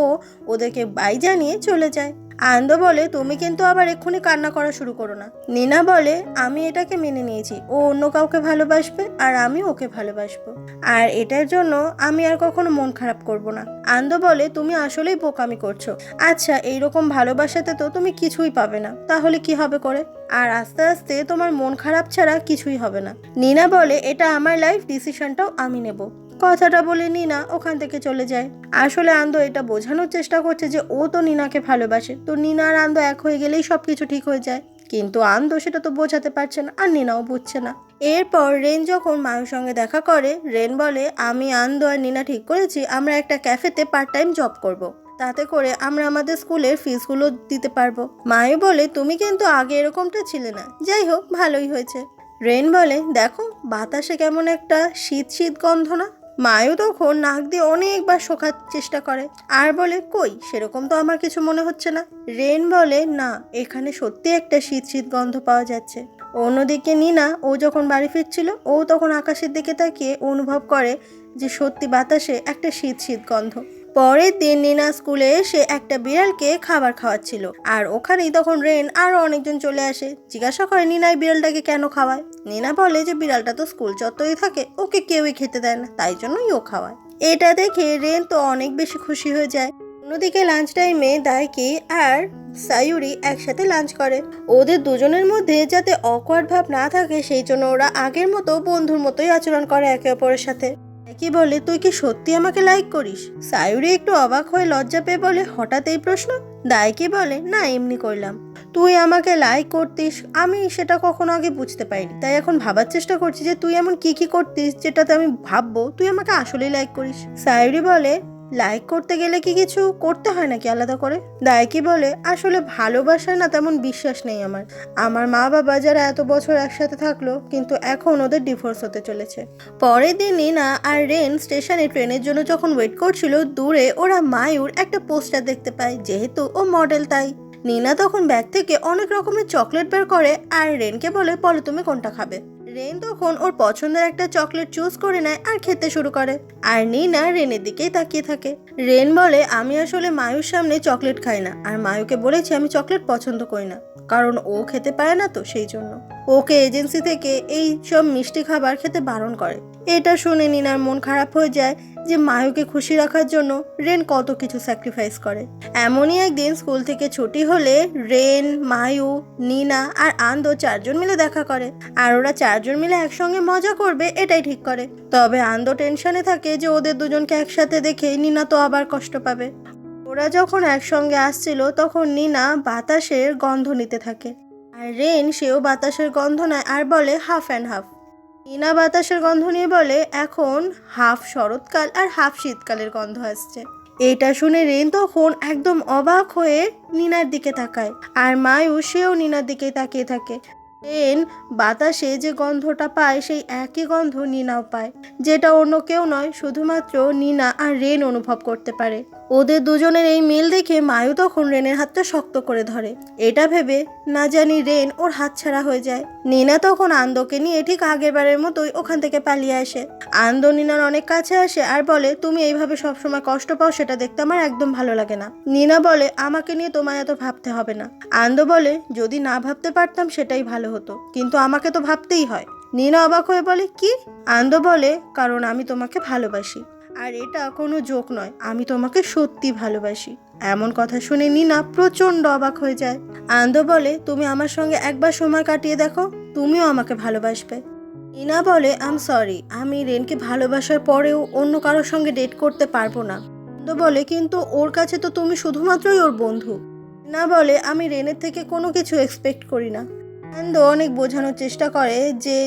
ওদেরকে বাই জানিয়ে চলে যায়। আনন্দ বলে তুমি কিন্তু আবার এক্ষুনি কান্না করা শুরু করো না। নিনা বলে আমি এটাকে মেনে নিয়েছি, ও অন্য কাউকে ভালোবাসবে আর আমি ওকে ভালোবাসবো, আর এটার জন্য আমি আর কখনো মন খারাপ করব না। আনন্দ বলে তুমি আসলেই বোকামি করছো। আচ্ছা এইরকম ভালোবাসাতে তো তুমি কিছুই পাবে না, তাহলে কি হবে করে? আর আস্তে আস্তে তোমার মন খারাপ ছাড়া কিছুই হবে না। নিনা বলে এটা আমার লাইফ, ডিসিশনটাও আমি নেব। কথাটা বলে নিনা ওখান থেকে চলে যায়। আসলে আনন্দ এটা বোঝানোর চেষ্টা করছে যে ও তো নিনাকে ভালোবাসে, তো নিনা আর আনন্দ এক হয়ে গেলেই সবকিছু ঠিক হয়ে যায়। কিন্তু আনন্দ সেটা তো বোঝাতে পারছে না আর নিনাও বুঝছে না। এরপর রেন যখন মায়ুর সঙ্গে দেখা করে, রেন বলে আমি আনন্দ আর নিনা ঠিক করেছি আমরা একটা ক্যাফেতে পার্ট টাইম জব করব। তাতে করে আমরা আমাদের স্কুলের ফিসগুলো দিতে পারবো। মায়ু বলে তুমি কিন্তু আগে এরকমটা ছিলে না, যাই হোক ভালোই হয়েছে। রেন বলে দেখো বাতাসে কেমন একটা শীত শীত গন্ধ না? মায়ু তখন নাক দিয়ে অনেকবার শোকার চেষ্টা করে আর বলে কই সেরকম তো আমার কিছু মনে হচ্ছে না। রেন বলে না, এখানে সত্যি একটা শীত শীত গন্ধ পাওয়া যাচ্ছে। অন্যদিকে নিনা ও যখন বাড়ি ফিরছিল, ও তখন আকাশের দিকে তাকিয়ে অনুভব করে যে সত্যি বাতাসে একটা শীত শীত গন্ধ। পরের দিন নিনা স্কুলে এসে একটা বিড়ালকে খাবার খাওয়াচ্ছিল আর ওখানেই তখন রেন আরো অনেকজন চলে আসে। জিজ্ঞাসা করে নিনা এই বিড়ালটাকে কেন খাওয়ায়। নিনা বলে যে বিড়ালটা তো স্কুল চত্বরেই থাকে, ওকে কেউই খেতে দেয় না, তাই জন্যই ও খাওয়ায়। এটা দেখে রেন তো অনেক বেশি খুশি হয়ে যায়। অন্যদিকে লাঞ্চ টাইমে দাইকি আর সায়ুরি একসাথে লাঞ্চ করে। ওদের দুজনের মধ্যে যাতে অকওয়ার্ড ভাব না থাকে সেই জন্য ওরা আগের মতো বন্ধুর মতোই আচরণ করে একে অপরের সাথে। কি বলে তুই কি সত্যি আমাকে লাইক করিস? সায়ুরি একটু অবাক হয়ে লজ্জা পেয়ে বলে হঠাৎ এই প্রশ্ন? দাইকি বলে না এমনি করলাম। তুই আমাকে লাইক করতিস আমি সেটা কখনো আগে বুঝতে পারিনি, তাই এখন ভাবার চেষ্টা করছি যে তুই এমন কি কি করতিস যেটাতে আমি ভাববো তুই আমাকে আসলেই লাইক করিস। সায়ুরি বলে লাইক করতে গেলে কি কিছু করতে হয় নাকি আলাদা করে? দাইকি বলে আসলে ভালোবাসায় না তেমন বিশ্বাস নেই আমার। আমার মা বাবা যারা এত বছর একসাথে থাকলো কিন্তু এখন ওদের ডিভোর্স হতে চলেছে। পরের দিন নিনা আর রেন স্টেশনে ট্রেনের জন্য যখন ওয়েট করছিল, দূরে ওরা মায়ুর একটা পোস্টার দেখতে পায়, যেহেতু ও মডেল তাই। নিনা তখন ব্যাগ থেকে অনেক রকমের চকলেট বের করে আর রেনকে বলে বলো তুমি কোনটা খাবে। রেন তখন ওর পছন্দের একটা চকলেট চুজ করে নেয় আর খেতে শুরু করে। আর নিনা রেনের দিকেই তাকিয়ে থাকে। রেন বলে, আমি আসলে মায়ুর সামনে চকলেট খাই না, আর মায়ুকে বলেছি আমি চকলেট পছন্দ করি না, কারণ ও খেতে পারে না, তো সেই জন্য ওকে এজেন্সি থেকে এই সব মিষ্টি খাবার খেতে বারণ করে। এটা শুনে নিনার মন খারাপ হয়ে যায় যে মায়ুকে খুশি রাখার জন্য রেন কত কিছু স্যাক্রিফাইস করে। এমনই একদিন স্কুল থেকে ছুটি হলে রেন, মায়ু, নিনা আর আন্দো চারজন মিলে দেখা করে। আর ওরা চারজন মিলে একসঙ্গে মজা করবে এটাই ঠিক করে। তবে আন্দো টেনশনে থাকে যে ওদের দুজনকে একসাথে দেখে নিনা তো আবার কষ্ট পাবে। ওরা যখন একসঙ্গে আসছিল তখন নিনা বাতাসের গন্ধ নিতে থাকে, আর রেন সেও বাতাসের গন্ধ নেয় আর বলে হাফ অ্যান্ড হাফ। নিনা বাতাসের গন্ধ নিয়ে বলে এখন হাফ শরৎকাল আর হাফ শীতকালের গন্ধ আসছে। এটা শুনে রেন তখন একদম অবাক হয়ে নিনার দিকে তাকায়, আর মায়ু সেও নিনার দিকে তাকিয়ে থাকে। রেন বাতাসে যে গন্ধটা পায় সেই একই গন্ধ নিনাও পায়, যেটা অন্য কেউ নয়, শুধুমাত্র নিনা আর রেন অনুভব করতে পারে। ওদের দুজনের এই মিল দেখে মায়ু তখন রেনের হাতটা শক্ত করে ধরে, এটা ভেবে না জানি রেন ওর হাত ছাড়া হয়ে যায়। নিনা তখন আন্দোকে নিয়ে ঠিক আগের বারের মতোই ওখান থেকে পালিয়ে আসে। আন্দো নিনার অনেক কাছে আসে আর বলে, তুমি এইভাবে সবসময় কষ্ট পাও সেটা দেখতে আমার একদম ভালো লাগে না। নিনা বলে, আমাকে নিয়ে তোমায় এত ভাবতে হবে না। আন্দো বলে, যদি না ভাবতে পারতাম সেটাই ভালো হতো, কিন্তু আমাকে তো ভাবতেই হয়। নিনা অবাক হয়ে বলে, কি? আন্দো বলে, কারণ আমি তোমাকে ভালোবাসি, আর এটা কোনো জোক নয়, আমি তোমাকে সত্যি ভালোবাসি। এমন কথা শুনে নিনা প্রচন্ড অবাক হয়ে যায়। আন্দো বলে, তুমি আমার সঙ্গে একবার সময় কাটিয়ে দেখো, তুমিও আমাকে ভালোবাসবে। নিনা বলে, আম সরি, আমি রেনকে ভালোবাসার পরেও অন্য কারোর সঙ্গে ডেট করতে পারবো না। আন্দো বলে, কিন্তু ওর কাছে তো তুমি শুধুমাত্রই ওর বন্ধু। নিনা বলে, আমি রেনের থেকে কোনো কিছু এক্সপেক্ট করি না। আন্দো অনেক বোঝানোর চেষ্টা করে যে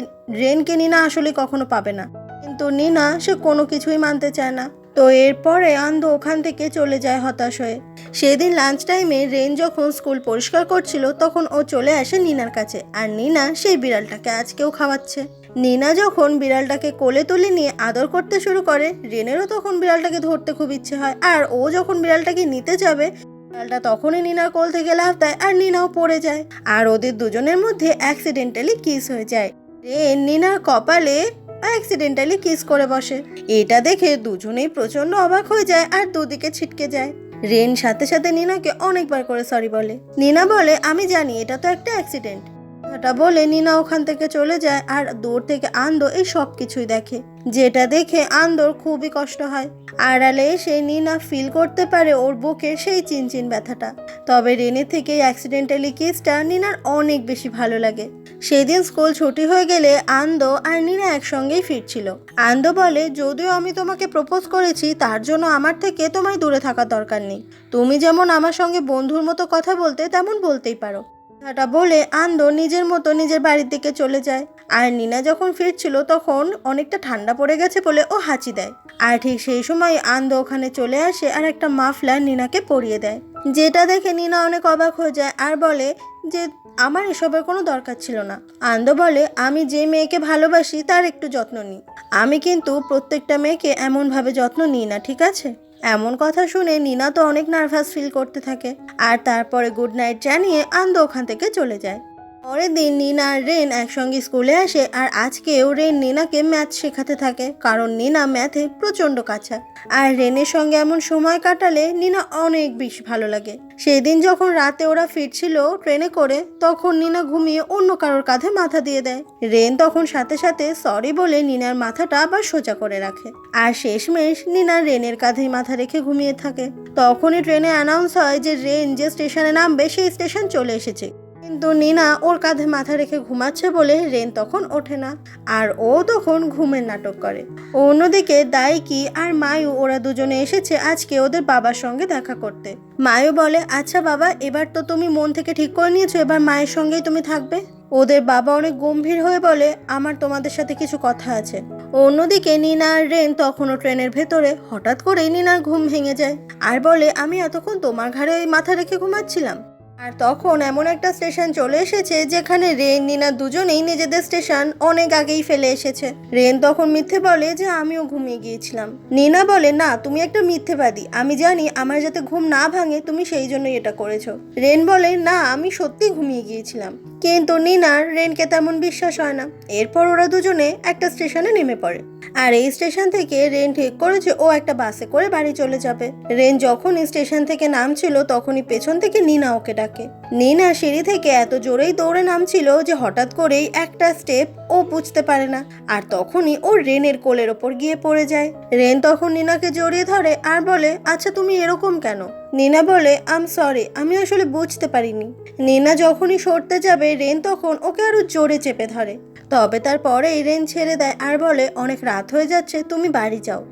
রেনকে নিনা আসলে কখনো পাবে না, কিন্তু নিনা সে কোনো কিছুই মানতে চায় না। তো এরপরে আন্দো ওখান থেকে চলে যায় হতাশ হয়ে। সেদিন লাঞ্চ টাইমে রেন যখন স্কুল পরিষ্কার করছিল তখন ও চলে আসে নিনার কাছে, আর নিনা সেই বিড়ালটাকে আজকেও খাওয়াচ্ছে। নিনা যখন বিড়ালটাকে কোলে তুলে নিয়ে আদর করতে শুরু করে, রেনেরও তখন বিড়ালটাকে ধরতে খুব ইচ্ছে হয়, আর ও যখন বিড়ালটাকে নিতে যাবে বিড়ালটা তখনই নিনার কোল থেকে লাফ দেয় আর নিনাও পড়ে যায়, আর ওদের দুজনের মধ্যে অ্যাক্সিডেন্টালি কিস হয়ে যায়। রেন নিনার কপালে অ্যাক্সিডেন্টালি কিস করে বসে। এটা দেখে দুজনেই প্রচন্ড অবাক হয়ে যায় আর দুদিকে ছিটকে যায়। রেন সাথে সাথে নিনাকে অনেকবার করে সরি বলে। নিনা বলে, আমি জানি এটা তো একটা অ্যাক্সিডেন্ট। কথাটা বলে নিনা ওখান থেকে চলে যায়, আর দূর থেকে আন্দো এই সব কিছুই দেখে, যেটা দেখে আন্দোর খুবই কষ্ট হয়। আড়ালে এসে নিনা ফিল করতে পারে ওর বুকের সেই চিনচিন ব্যথাটা। তবে রেনের থেকে অ্যাক্সিডেন্টালি কিসটা নিনার অনেক বেশি ভালো লাগে। সেদিন স্কুল ছুটি হয়ে গেলে আন্দো আর নিনা একসঙ্গেই ফিরছিল। আন্দো বলে, যদিও আমি তোমাকে প্রপোজ করেছি তার জন্য আমার থেকে তোমায় দূরে থাকার দরকার নেই। তুমি যেমন আমার সঙ্গে বন্ধুর মতো কথা বলতে তেমন বলতেই পারো। কথাটা বলে আন্দো নিজের মতো নিজের বাড়ির দিকে চলে যায়। আর নিনা যখন ফিরছিল তখন অনেকটা ঠান্ডা পড়ে গেছে বলে ও হাঁচি দেয়। আর ঠিক সেই সময় আন্দো ওখানে চলে আসে আর একটা মাফলার নিনাকে পরিয়ে দেয়, যেটা দেখে নিনা অনেক অবাক হয়ে যায় আর বলে যে আমার এসবের কোনো দরকার ছিল না। আন্দো বলে, আমি যে মেয়েকে ভালোবাসি তার একটু যত্ন নিই, আমি কিন্তু প্রত্যেকটা মেয়েকে এমনভাবে যত্ন নিই না, ঠিক আছে? এমন কথা শুনে নিনা তো অনেক নার্ভাস ফিল করতে থাকে, আর তারপরে গুড নাইট জানিয়ে আন্দো ওখান থেকে চলে যায়। পরের দিন নিনা আর রেন একসঙ্গে স্কুলে আসে, আর আজকেও রেন নিনাকে ম্যাথ শেখাতে থাকে, কারণ নিনা ম্যাথে প্রচণ্ড কাঁচা। আর রেনের সঙ্গে এমন সময় কাটালে নিনা অনেক বেশি ভালো লাগে। সেই দিন যখন রাতে ওরা ফিরছিল ট্রেনে করে, তখন নিনা ঘুমিয়ে অন্য কারোর কাঁধে মাথা দিয়ে দেয়। রেন তখন সাথে সাথে সরি বলে নিনার মাথাটা আবার সোজা করে রাখে, আর শেষমেশ নিনা রেনের কাঁধেই মাথা রেখে ঘুমিয়ে থাকে। তখনই ট্রেনে অ্যানাউন্স হয় যে রেন যে স্টেশনে নামবে সেই স্টেশন চলে এসেছে, কিন্তু নিনা ওর কাঁধে মাথা রেখে ঘুমাচ্ছে বলে রেন তখন ওঠে না, আর ও তখন ঘুমের নাটক করে। অন্যদিকে দাইকি আর মায়ু ওরা দুজনে এসেছে আজকে ওদের বাবার সঙ্গে দেখা করতে। মায়ু বলে, আচ্ছা বাবা, এবার তো তুমি মন থেকে ঠিক করে নিয়েছো এবার মায়ের সঙ্গেই তুমি থাকবে। ওদের বাবা অনেক গম্ভীর হয়ে বলে, আমার তোমাদের সাথে কিছু কথা আছে। অন্যদিকে নিনা আর রেন তখনও ট্রেনের ভেতরে। হঠাৎ করেই নিনার ঘুম ভেঙে যায় আর বলে, আমি এতক্ষণ তোমার ঘাড়ে মাথা রেখে ঘুমাচ্ছিলাম। আর তখন এমন একটা স্টেশন চলে এসেছে যেখানে রেন নিনা দুজনেই নিজেদের স্টেশন অনেক আগেই ফেলে এসেছে। রেন তখন মিথ্যে বলে যে আমিও ঘুমিয়ে গিয়েছিলাম। নিনা বলে, না, তুমি একটা মিথ্যেবাদী, আমি জানি আমার যাতে ঘুম না ভাঙে তুমি সেই জন্যই এটা করেছো। রেন বলে, না, আমি সত্যি ঘুমিয়ে গিয়েছিলাম। কিন্তু নিনার রেনকে তেমন বিশ্বাস হয় না। এরপর ওরা দুজনে একটা স্টেশনে নেমে পড়ে, আর এই স্টেশন থেকে রেন ঠিক করেছে ও একটা বাসে করে বাড়ি চলে যাবে। রেন যখনই স্টেশন থেকে নামছিল তখনই পেছন থেকে নিনা ওকে ডাকে। নিনা সিঁড়ি থেকে এত জোরেই দৌড়ে নামছিল যে হঠাৎ করেই একটা স্টেপ ও বুঝতে পারে না, আর তখনই ও রেনের কোলের ওপর গিয়ে পড়ে যায়। রেন তখন নিনাকে জড়িয়ে ধরে আর বলে, আচ্ছা তুমি এরকম কেন? নিনা বলে, আম সরি, আমি আসলে বুঝতে পারিনি। নিনা যখনই সরতে যাবে রেন তখন ওকে আরো জোরে চেপে ধরে, তবে তারপরেই রেন ছেড়ে দেয় আর বলে, অনেক রাত হয়ে যাচ্ছে, তুমি বাড়ি যাও।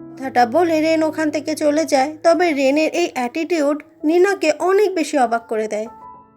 কথাটা বলে রেন ওখান থেকে চলে যায়। তবে রেনের এই অ্যাটিটিউড নিনাকে অনেক বেশি অবাক করে দেয়।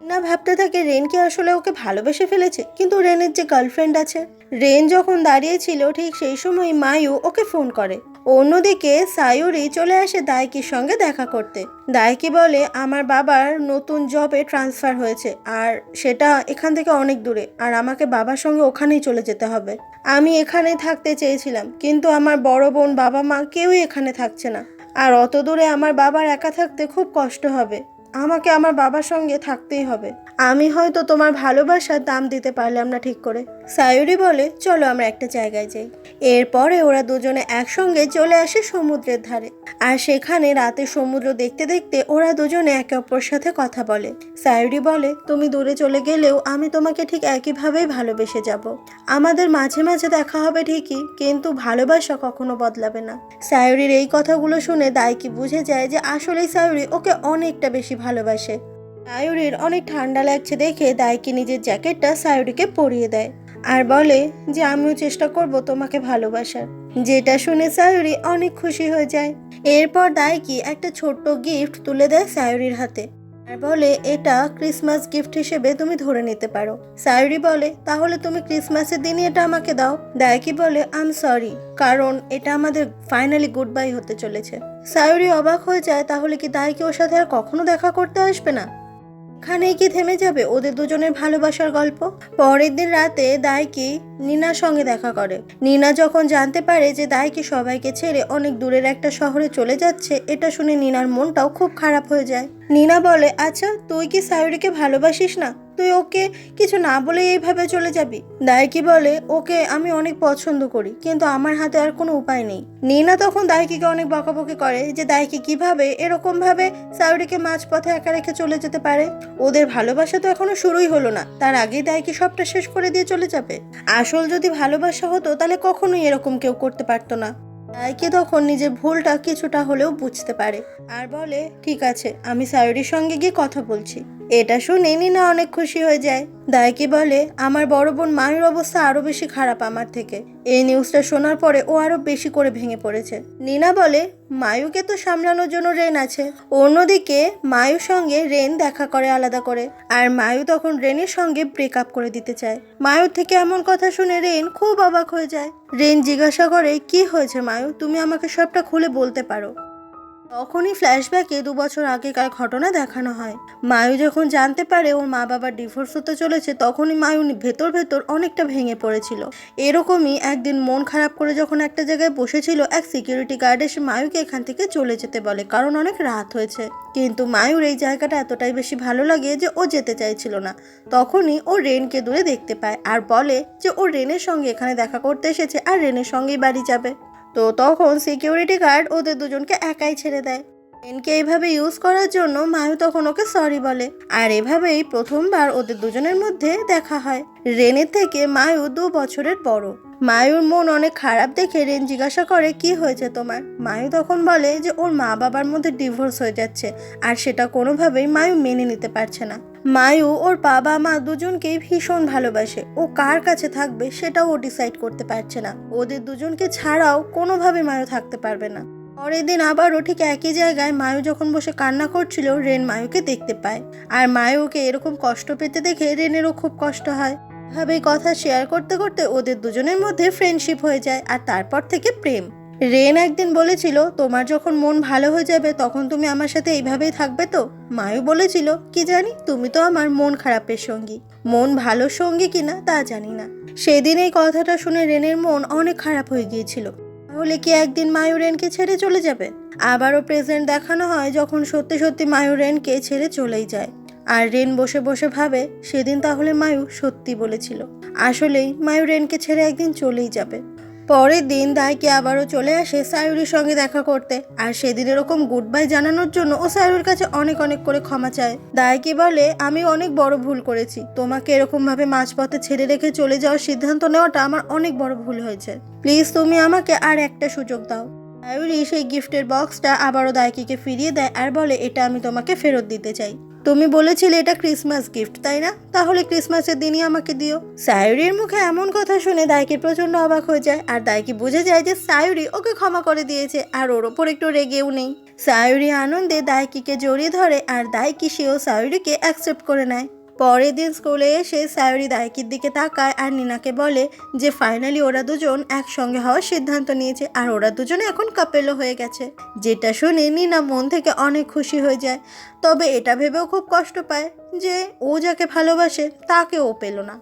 নিনা ভাবতে থাকে রেন কি আসলে ওকে ভালোবেসে ফেলেছে, কিন্তু রেনের যে গার্লফ্রেন্ড আছে। রেন যখন দাঁড়িয়েছিল ঠিক সেই সময় মায়ু ওকে ফোন করে। অন্যদিকে সায়ুরি চলে আসে দায়কির সঙ্গে দেখা করতে। দায়কি বলে, আমার বাবার নতুন জবে ট্রান্সফার হয়েছে, আর সেটা এখান থেকে অনেক দূরে, আর আমাকে বাবার সঙ্গে ওখানেই চলে যেতে হবে। আমি এখানেই থাকতে চেয়েছিলাম, কিন্তু আমার বড় বোন, বাবা মা কেউই এখানে থাকছে না, আর অত দূরে আমার বাবার একা থাকতে খুব কষ্ট হবে। আমাকে আমার বাবার সঙ্গে থাকতেই হবে। আমি হয়তো তোমার ভালোবাসার দাম দিতে পারলাম না ঠিক করে। সায়ুরি বলে, চলো আমরা একটা জায়গায় যাই। এরপরে ওরা দুজনে একসঙ্গে চলে আসে সমুদ্রের ধারে, আর সেখানে রাতে সমুদ্র দেখতে দেখতে ওরা দুজনে একে অপরের সাথে কথা বলে। সায়ুরি বলে, তুমি দূরে চলে গেলেও আমি তোমাকে ঠিক একইভাবেই ভালোবেসে যাব। আমাদের মাঝে মাঝে দেখা হবে ঠিকই, কিন্তু ভালোবাসা কখনো বদলাবে না। সায়ুরির এই কথাগুলো শুনে দায়কি বুঝে যায় যে আসলেই সায়ুরি ওকে অনেকটা বেশি ভালোবাসে। সায়ুরির অনেক ঠান্ডা লাগছে দেখে দায়কি নিজের জ্যাকেটটা সায়ুরিকে পরিয়ে দেয় আর বলে যে আমিও চেষ্টা করব তোমাকে ভালোবাসার। যেটা শুনে সায়ুরি অনেক খুশি হয়ে যায়। এরপর দায়কি একটা ছোট্ট গিফট তুলে দেয় সায়ুরির হাতে আর বলে, এটা ক্রিসমাস গিফট হিসেবে তুমি ধরে নিতে পারো। সায়ুরি বলে, তাহলে তুমি ক্রিসমাসের দিনই এটা আমাকে দাও। দায়কি বলে, আই এম সরি, কারণ এটা আমাদের ফাইনালি গুড বাই হতে চলেছে। সায়ুরি অবাক হয়ে যায়, তাহলে কি দায়কি ওর সাথে আর কখনো দেখা করতে আসবে না? এখানেই কি থেমে যাবে ওদের দুজনের ভালোবাসার গল্প? পরের দিন রাতে দায়কি নিনার সঙ্গে দেখা করে। নিনা যখন জানতে পারে যে দায়কি সবাইকে ছেড়ে অনেক দূরের একটা শহরে চলে যাচ্ছে, এটা শুনে নিনার মনটাও খুব খারাপ হয়ে যায়। নিনা বলে, আচ্ছা তুই কি সায়ুরিকে ভালোবাসিস না? তুই ওকে কিছু না বলে এইভাবে চলে যাবি? দায়কি বলে, ওকে আমি অনেক পছন্দ করি, কিন্তু আমার হাতে আর কোনো উপায় নেই। নিনা তখন দায়কিকে অনেক বকাবকি করে যে দায়কি কিভাবে এরকম ভাবে সায়ুরিকে মাঝপথে একা রেখে চলে যেতে পারে। ওদের ভালোবাসা তো এখনো শুরুই হলো না, তার আগেই দায়কি সবটা শেষ করে দিয়ে চলে যাবে। আসল যদি ভালোবাসা হতো তাহলে কখনোই এরকম কেউ করতে পারতো না। দায়কি তখন নিজের ভুলটা কিছুটা হলেও বুঝতে পারে আর বলে, ঠিক আছে, আমি সায়ুরির সঙ্গে গিয়ে কথা বলছি। এটা শুনে নিনা অনেক খুশি হয়ে যায়। দায়কি বলে, আমার বড় বোন মায়ুর অবস্থা আরো বেশি খারাপ আমার থেকে। এই নিউজটা শোনার পরে ও আরো বেশি করে ভেঙে পড়েছে। নিনা বলে, মায়ুকে তো সামলানোর জন্য রেন আছে। অন্যদিকে মায়ুর সঙ্গে রেন দেখা করে আলাদা করে, আর মায়ু তখন রেনের সঙ্গে ব্রেকআপ করে দিতে চায়। মায়ুর থেকে এমন কথা শুনে রেন খুব অবাক হয়ে যায়। রেন জিজ্ঞাসা করে, কি হয়েছে মায়ু, তুমি আমাকে সবটা খুলে বলতে পারো। তখনই ফ্ল্যাশব্যাকে 2 বছর আগেকার ঘটনা দেখানো হয়। মায়ু যখন জানতে পারে ওর মা বাবার ডিভোর্স হতে চলেছে, তখনই মায়ু ভেতর ভেতর অনেকটা ভেঙে পড়েছিল। এরকমই একদিন মন খারাপ করে যখন একটা জায়গায় বসেছিল, এক সিকিউরিটি গার্ড এসে মায়ুকে এখান থেকে চলে যেতে বলে, কারণ অনেক রাত হয়েছে। কিন্তু মায়ুর এই জায়গাটা এতটাই বেশি ভালো লাগে যে ও যেতে চাইছিল না। তখনই ও রেনকে দূরে দেখতে পায় আর বলে যে ও রেনের সঙ্গে এখানে দেখা করতে এসেছে আর রেনের সঙ্গেই বাড়ি যাবে। তো তখন সিকিউরিটি গার্ড ওদের দুজনকে একাই ছেড়ে দেয়। রেনকে এইভাবে ইউজ করার জন্য মায়ু তখন ওকে সরি বলে, আর এভাবেই প্রথমবার ওদের দুজনের মধ্যে দেখা হয়। রেনের থেকে মায়ু 2 বছরের বড়। মায়ুর মন অনেক খারাপ দেখে রেন জিজ্ঞাসা করে, কি হয়েছে তোমার? মায়ু তখন বলে যে ওর মা বাবার মধ্যে ডিভোর্স হয়ে যাচ্ছে, আর সেটা কোনোভাবেই মায়ু মেনে নিতে পারছে না। মায়ু ওর বাবা মা দুজনকেই ভীষণ ভালোবাসে, ও কার কাছে থাকবে সেটাও ও ডিসাইড করতে পারছে না। ওদের দুজনকে ছাড়াও কোনোভাবে মায়ু থাকতে পারবে না। পরের দিন আবারও ঠিক একই জায়গায় মায়ু যখন বসে কান্না করছিল, রেন মায়ুকে দেখতে পায়, আর মায়ুকে এরকম কষ্ট পেতে দেখে রেনেরও খুব কষ্ট হয়। এভাবেই কথা শেয়ার করতে করতে ওদের দুজনের মধ্যে ফ্রেন্ডশিপ হয়ে যায়, আর তারপর থেকে প্রেম। রেন একদিন বলেছিল, তোমার যখন মন ভালো হয়ে যাবে তখন তুমি আমার সাথে এইভাবেই থাকবে তো? মায়ু বলেছিল, কি জানি, তুমি তো আমার মন খারাপের সঙ্গী, মন ভালো সঙ্গী কিনা তা জানি না। সেদিন এই কথাটা শুনে রেনের মন অনেক খারাপ হয়ে গিয়েছিল। তাহলে কি একদিন মায়ু রেনকে ছেড়ে চলে যাবে? আবারও প্রেজেন্ট দেখানো হয় যখন সত্যি সত্যি মায়ু রেনকে ছেড়ে চলেই যায়। আর রেন বসে বসে ভাবে সেদিন তাহলে মায়ু সত্যি বলেছিল। আসলেই মায়ু রেনকে ছেড়ে একদিন চলেই যাবে। পরের দিন দাইকি আবারও চলে আসে সায়ুরির সঙ্গে দেখা করতে, আর সেদিন এরকম গুড বাই জানানোর জন্য ও সায়ুরির কাছে অনেক অনেক করে ক্ষমা চায়। দাইকি বলে, আমি অনেক বড় ভুল করেছি, তোমাকে এরকম ভাবে মাঝপথে ছেড়ে রেখে চলে যাওয়ার সিদ্ধান্ত নেওয়াটা আমার অনেক বড় ভুল হয়েছে, প্লিজ তুমি আমাকে আর একটা সুযোগ দাও। সায়ুরি সেই গিফটের বক্সটা আবারও দাইকিকে ফিরিয়ে দেয় আর বলে, এটা আমি তোমাকে ফেরত দিতে চাই। তুমি বলেছিলে এটা ক্রিসমাস গিফট, তাই না? তাহলে ক্রিসমাসের দিনই আমাকে দিও। সায়ুরির মুখে এমন কথা শুনে দাইকি প্রচন্ড অবাক হয়ে যায়, আর দাইকি বুঝে যায় যে সায়ুরি ওকে ক্ষমা করে দিয়েছে আর ওর ওপর একটু রেগেও নেই। সায়ুরি আনন্দে দাইকিকে জড়িয়ে ধরে আর দাইকি সেও সায়ুরিকে অ্যাকসেপ্ট করে নেয়। পরের দিন স্কুলে এসে সায়ুরি দাইকির দিকে তাকায় আর নিনাকে বলে যে ফাইনালি ওরা দুজন একসঙ্গে হওয়ার সিদ্ধান্ত নিয়েছে আর ওরা দুজনে এখন কাপেলও হয়ে গেছে। যেটা শুনে নিনা মন থেকে অনেক খুশি হয়ে যায়, তবে এটা ভেবেও খুব কষ্ট পায় যে ও যাকে ভালোবাসে তাকে ও পেল না।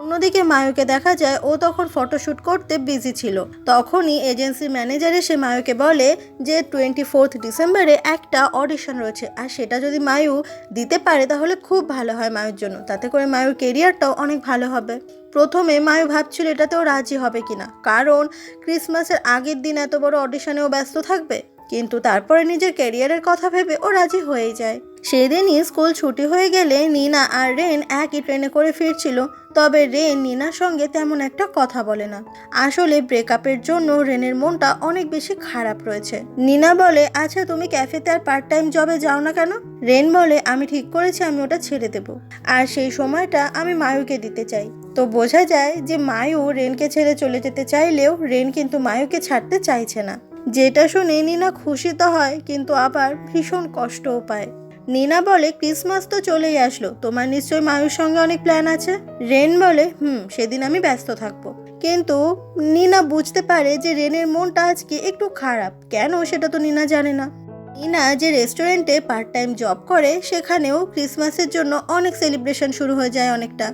অন্যদিকে মায়ুকে দেখা যায় ও তখন ফটোশ্যুট করতে বিজি ছিল। তখনই এজেন্সির ম্যানেজার এসে মায়ুকে বলে যে 24 ডিসেম্বরে একটা অডিশন রয়েছে, আর সেটা যদি মায়ু দিতে পারে তাহলে খুব ভালো হয় মায়ুর জন্য, তাতে করে মায়ুর কেরিয়ারটাও অনেক ভালো হবে। প্রথমে মায়ু ভাবছিল এটাতেও রাজি হবে কিনা, কারণ ক্রিসমাসের আগের দিন এত বড় অডিশনেও ব্যস্ত থাকবে, কিন্তু তারপরে নিজের ক্যারিয়ারের কথা ভেবে ও রাজি হয়ে যায়। সেদিনই স্কুল ছুটি হয়ে গেলে নিনা আর রেন একই ট্রেনে করে ফিরছিল, তবে রেন নিনার সঙ্গে তেমন একটা কথা বলে না। আসলে ব্রেকআপের জন্য রেনের মনটা অনেক বেশি খারাপ রয়েছে। নিনা বলে, আচ্ছা তুমি ক্যাফেতে আর পার্ট টাইম জবে যাও না কেন? রেন বলে, আমি ঠিক করেছি আমি ওটা ছেড়ে দেব, আর সেই সময়টা আমি মায়ুকে দিতে চাই। তো বোঝা যায় যে মায়ু রেনকে ছেড়ে চলে যেতে চাইলেও রেন কিন্তু মায়ুকে ছাড়তে চাইছে না। যেটা শুনে নিনা খুশি তো হয়, কিন্তু আবার ভীষণ কষ্টও পায়। নিনা বলে, ক্রিসমাস তো চলেই আসলো, তোমার নিশ্চয়ই মায়ুর সঙ্গে অনেক প্ল্যান আছে। রেন বলে, সেদিন আমি ব্যস্ত থাকবো। কিন্তু নিনা বুঝতে পারে যে রেনের মনটা আজকে একটু খারাপ, কেন সেটা তো নিনা জানে না। নিনা যে রেস্টুরেন্টে পার্ট টাইম জব করে সেখানেও ক্রিসমাসের জন্য অনেক সেলিব্রেশন শুরু হয়ে যায় অনেকটা।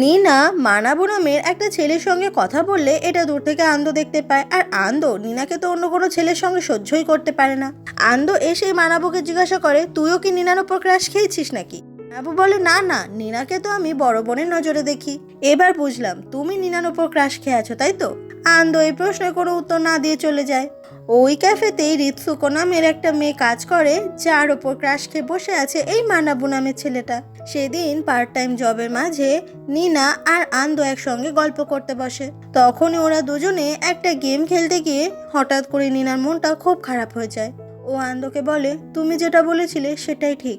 নিনা মানাবো নামের একটা ছেলের সঙ্গে কথা বললে এটা দূর থেকে আন্দো দেখতে পায়, আর আন্দো নিনাকে তো অন্য কোনো ছেলের সঙ্গে সহ্যই করতে পারে না। আন্দো এসে মানাবোকে জিজ্ঞাসা করে, তুইও কি নিনার ওপর ক্রাশ খেয়েছিস নাকি? মানাবো বলে, না না, নিনাকে তো আমি বড় বোনের নজরে দেখি। এবার বুঝলাম তুমি নিনার ওপর ক্রাশ খেয়ে আছো, তাই তো? আন্দো এই প্রশ্নের কোনো উত্তর না দিয়ে চলে যায়। ওই ক্যাফেতেই রিতসুকো নামের একটা মেয়ে কাজ করে, যার ওপর ক্রাশ খেয়ে বসে আছে এই মানাবু নামের ছেলেটা। সেদিন পার্ট টাইম জবের মাঝে নিনা আর আন্দো একসঙ্গে গল্প করতে বসে। তখনই ওরা দুজনে একটা গেম খেলতে গিয়ে হঠাৎ করে নিনার মনটা খুব খারাপ হয়ে যায়। ও আন্দোকে বলে, তুমি যেটা বলেছিলে সেটাই ঠিক,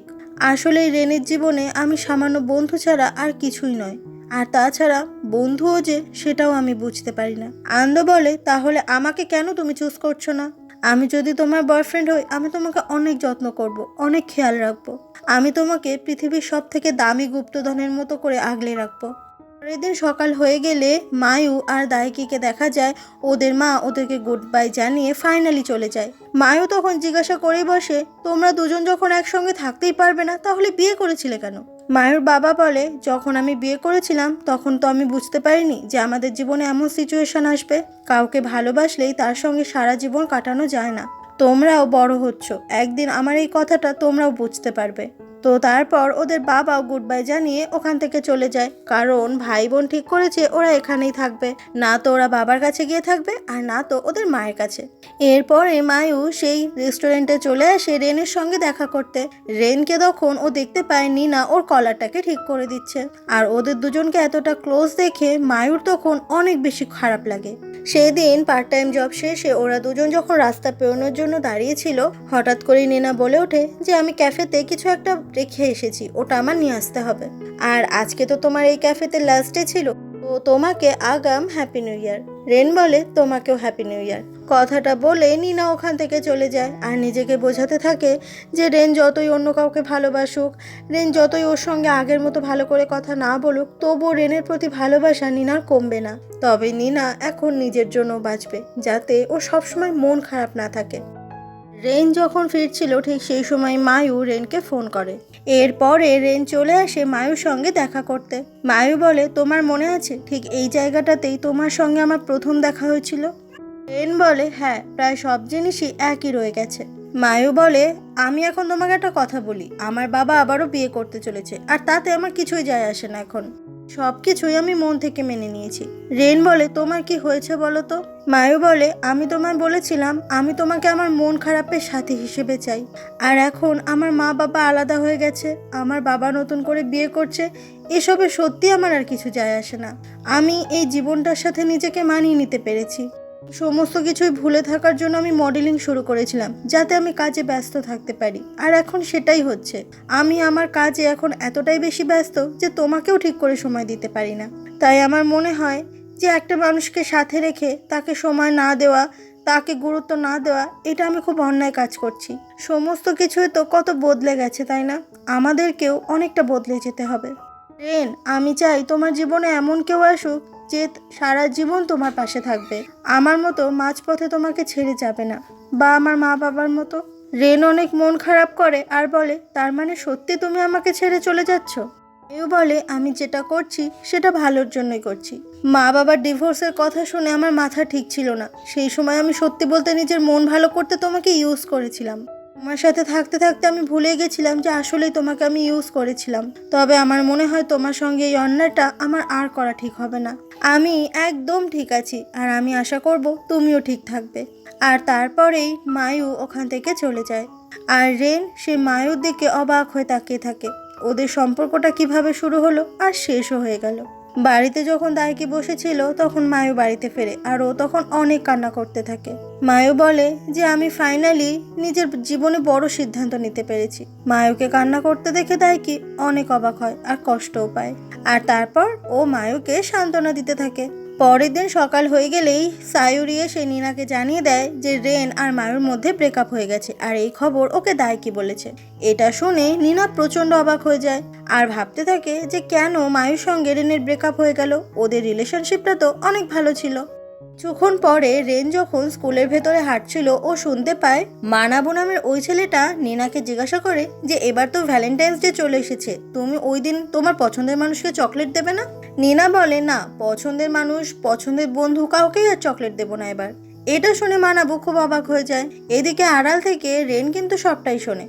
আসলে রেনের জীবনে আমি সামান্য বন্ধু ছাড়া আর কিছুই নয়, আর তাছাড়া বন্ধুও যে সেটাও আমি বুঝতে পারি না। আন্দো বলে, তাহলে আমাকে কেন তুমি চুজ করছো না? আমি যদি তোমার বয়ফ্রেন্ড হই আমি তোমাকে অনেক যত্ন করব, অনেক খেয়াল রাখবো, আমি তোমাকে পৃথিবীর সব থেকে দামি গুপ্তধনের মতো করে আগলে রাখবো। পরের দিন সকাল হয়ে গেলে মায়ু আর দাইকিকে দেখা যায় ওদের মা ওদেরকে গুড বাই জানিয়ে ফাইনালি চলে যায়। মায়ু তখন জিজ্ঞাসা করেই বসে, তোমরা দুজন যখন একসঙ্গে থাকতেই পারবে না তাহলে বিয়ে করেছিলে কেন? মায়ুর বাবা বলে, যখন আমি বিয়ে করেছিলাম তখন তো আমি বুঝতে পারিনি যে আমাদের জীবনে এমন সিচুয়েশন আসবে। কাউকে ভালোবাসলেই তার সঙ্গে সারা জীবন কাটানো যায় না। তোমরাও বড় হচ্ছ, একদিন আমার এই কথাটা তোমরাও বুঝতে পারবে। তো তারপর ওদের বাবাও গুড বাই জানিয়ে ওখান থেকে চলে যায়, কারণ ভাই বোন ঠিক করেছে ওরা এখানেই থাকবে, না তো ওরা বাবার কাছে গিয়ে থাকবে আর না তো ওদের মায়ের কাছে। এরপরে মায়ু সেই রেস্টুরেন্টে চলে আসে রেনের সঙ্গে দেখা করতে। রেনকে তখন ও দেখতে পায় নিনা ওর কলারটাকে ঠিক করে দিচ্ছে, আর ওদের দুজনকে এতটা ক্লোজ দেখে মায়ুর তখন অনেক বেশি খারাপ লাগে। সেদিন পার্ট টাইম জব শেষে ওরা দুজন যখন রাস্তা পেরোনোর জন্য দাঁড়িয়েছিল, হঠাৎ করে নিনা বলে ওঠে যে আমি ক্যাফেতে কিছু একটা রেখে এসেছি, ওটা আমার নিয়ে আসতে হবে, আর আজকে তো তোমার এই ক্যাফেতে লাস্ট ডে ছিল, তো তোমাকে আগাম হ্যাপি নিউ ইয়ার। রেন বলে, তোমাকেও হ্যাপি নিউ ইয়ার। কথাটা বলে নিনা ওখান থেকে চলে যায় আর নিজেকে বোঝাতে থাকে যে রেন যতই অন্য কাউকে ভালোবাসুক, রেন যতই ওর সঙ্গে আগের মতো ভালো করে কথা না বলুক, তবুও রেনের প্রতি ভালোবাসা নিনার কমবে না। তবে নিনা এখন নিজের জন্য বাঁচবে, যাতে ও সবসময় মন খারাপ না থাকে। রেন যখন ফিরছিল ঠিক সেই সময় মায়ু রেনকে ফোন করে। এরপরে রেন চলে আসে মায়ুর সঙ্গে দেখা করতে। মায়ু বলে, তোমার মনে আছে ঠিক এই জায়গাটাতেই তোমার সঙ্গে আমার প্রথম দেখা হয়েছিল? রেন বলে, হ্যাঁ, প্রায় সব জিনিসই একই রয়ে গেছে। মায়ু বলে, আমি এখন তোমাকে একটা কথা বলি, আমার বাবা আবারও বিয়ে করতে চলেছে, আর তাতে আমার কিছুই যায় আসে না। এখন সব কিছুই আমি মন থেকে মেনে নিয়েছি। রেন বলে, তোমার কি হয়েছে বলো তো? মায়ু বলে, আমি তোমায় বলেছিলাম আমি তোমাকে আমার মন খারাপের সাথী হিসেবে চাই, আর এখন আমার মা বাবা আলাদা হয়ে গেছে, আমার বাবা নতুন করে বিয়ে করছে, এসবে সত্যি আমার আর কিছু যায় আসে না। আমি এই জীবনটার সাথে নিজেকে মানিয়ে নিতে পেরেছি। সমস্ত কিছুই ভুলে থাকার জন্য আমি মডেলিং শুরু করেছিলাম, যাতে আমি কাজে ব্যস্ত থাকতে পারি, আর এখন সেটাই হচ্ছে। আমি আমার কাজে এখন এতটাই বেশি ব্যস্ত যে তোমাকেও ঠিক করে সময় দিতে পারি না। তাই আমার মনে হয় যে একটা মানুষকে সাথে রেখে তাকে সময় না দেওয়া, তাকে গুরুত্ব না দেওয়া, এটা আমি খুব অন্যায় কাজ করছি। সমস্ত কিছুই তো কত বদলে গেছে, তাই না? আমাদেরকেও অনেকটা বদলে যেতে হবে। রেন, আমি চাই তোমার জীবনে এমন কেউ আসুক যে সারা জীবন তোমার পাশে থাকবে, আমার মতো মাঝপথে তোমাকে ছেড়ে যাবে না, বা আমার মা বাবার মতো। রেন অনেক মন খারাপ করে আর বলে, তার মানে সত্যি তুমি আমাকে ছেড়ে চলে যাচ্ছ? এও বলে, আমি যেটা করছি সেটা ভালোর জন্যই করছি। মা বাবার ডিভোর্সের কথা শুনে আমার মাথা ঠিক ছিল না। সেই সময় আমি সত্যি বলতে নিজের মন ভালো করতে তোমাকে ইউজ করেছিলাম। তোমার সাথে থাকতে থাকতে আমি ভুলে গেছিলাম যে আসলেই তোমাকে আমি ইউজ করেছিলাম। তবে আমার মনে হয় তোমার সঙ্গে এই অন্যায়টা আমার আর করা ঠিক হবে না। আমি একদম ঠিক আছি, আর আমি আশা করব তুমিও ঠিক থাকবে। আর তারপরেই মায়ু ওখান থেকে চলে যায়, আর রেন সে মায়ুর দিকে অবাক হয়ে তাকিয়ে থাকে। ওদের সম্পর্কটা কিভাবে শুরু হলো আর শেষও হয়ে গেল। বাড়িতে যখন দাইকি বসেছিল তখন মায়ু বাড়িতে ফেরে, আর ও তখন অনেক কান্না করতে থাকে। মায়ু বলে যে আমি ফাইনালি নিজের জীবনে বড় সিদ্ধান্ত নিতে পেরেছি। মায়ুকে কান্না করতে দেখে দাইকি অনেক অবাক হয় আর কষ্টও পায়, আর তারপর ও মায়ুকে সান্ত্বনা দিতে থাকে। পরের দিন সকাল হয়ে গেলেই সায়ুরি এসে নিনাকে জানিয়ে দেয় যে রেন আর মায়ুর মধ্যে ব্রেকআপ হয়ে গেছে, আর এই খবর ওকে দাইকি বলেছে। এটা শুনে নিনা প্রচণ্ড অবাক হয়ে যায় আর ভাবতে থাকে যে কেন মায়ুর সঙ্গে রেনের ব্রেকআপ হয়ে গেল, ওদের রিলেশনশিপটা তো অনেক ভালো ছিল। কিছুক্ষণ পরে রেন যখন স্কুলের ভেতরে হাঁটছিল, ও শুনতে পায় মানাবু নামের ওই ছেলেটা নিনাকে জিজ্ঞাসা করে যে এবার তো ভ্যালেন্টাইন্স ডে চলে এসেছে, তুমি ওই দিন তোমার পছন্দের মানুষকে চকলেট দেবে না? নিনা বলে, না, পছন্দের মানুষ, পছন্দের বন্ধু, কাউকেই আর চকলেট দেবো না এবার। এটা শুনে মানাবু খুব অবাক হয়ে যায়। এদিকে আড়াল থেকে রেন কিন্তু সবটাই শোনে।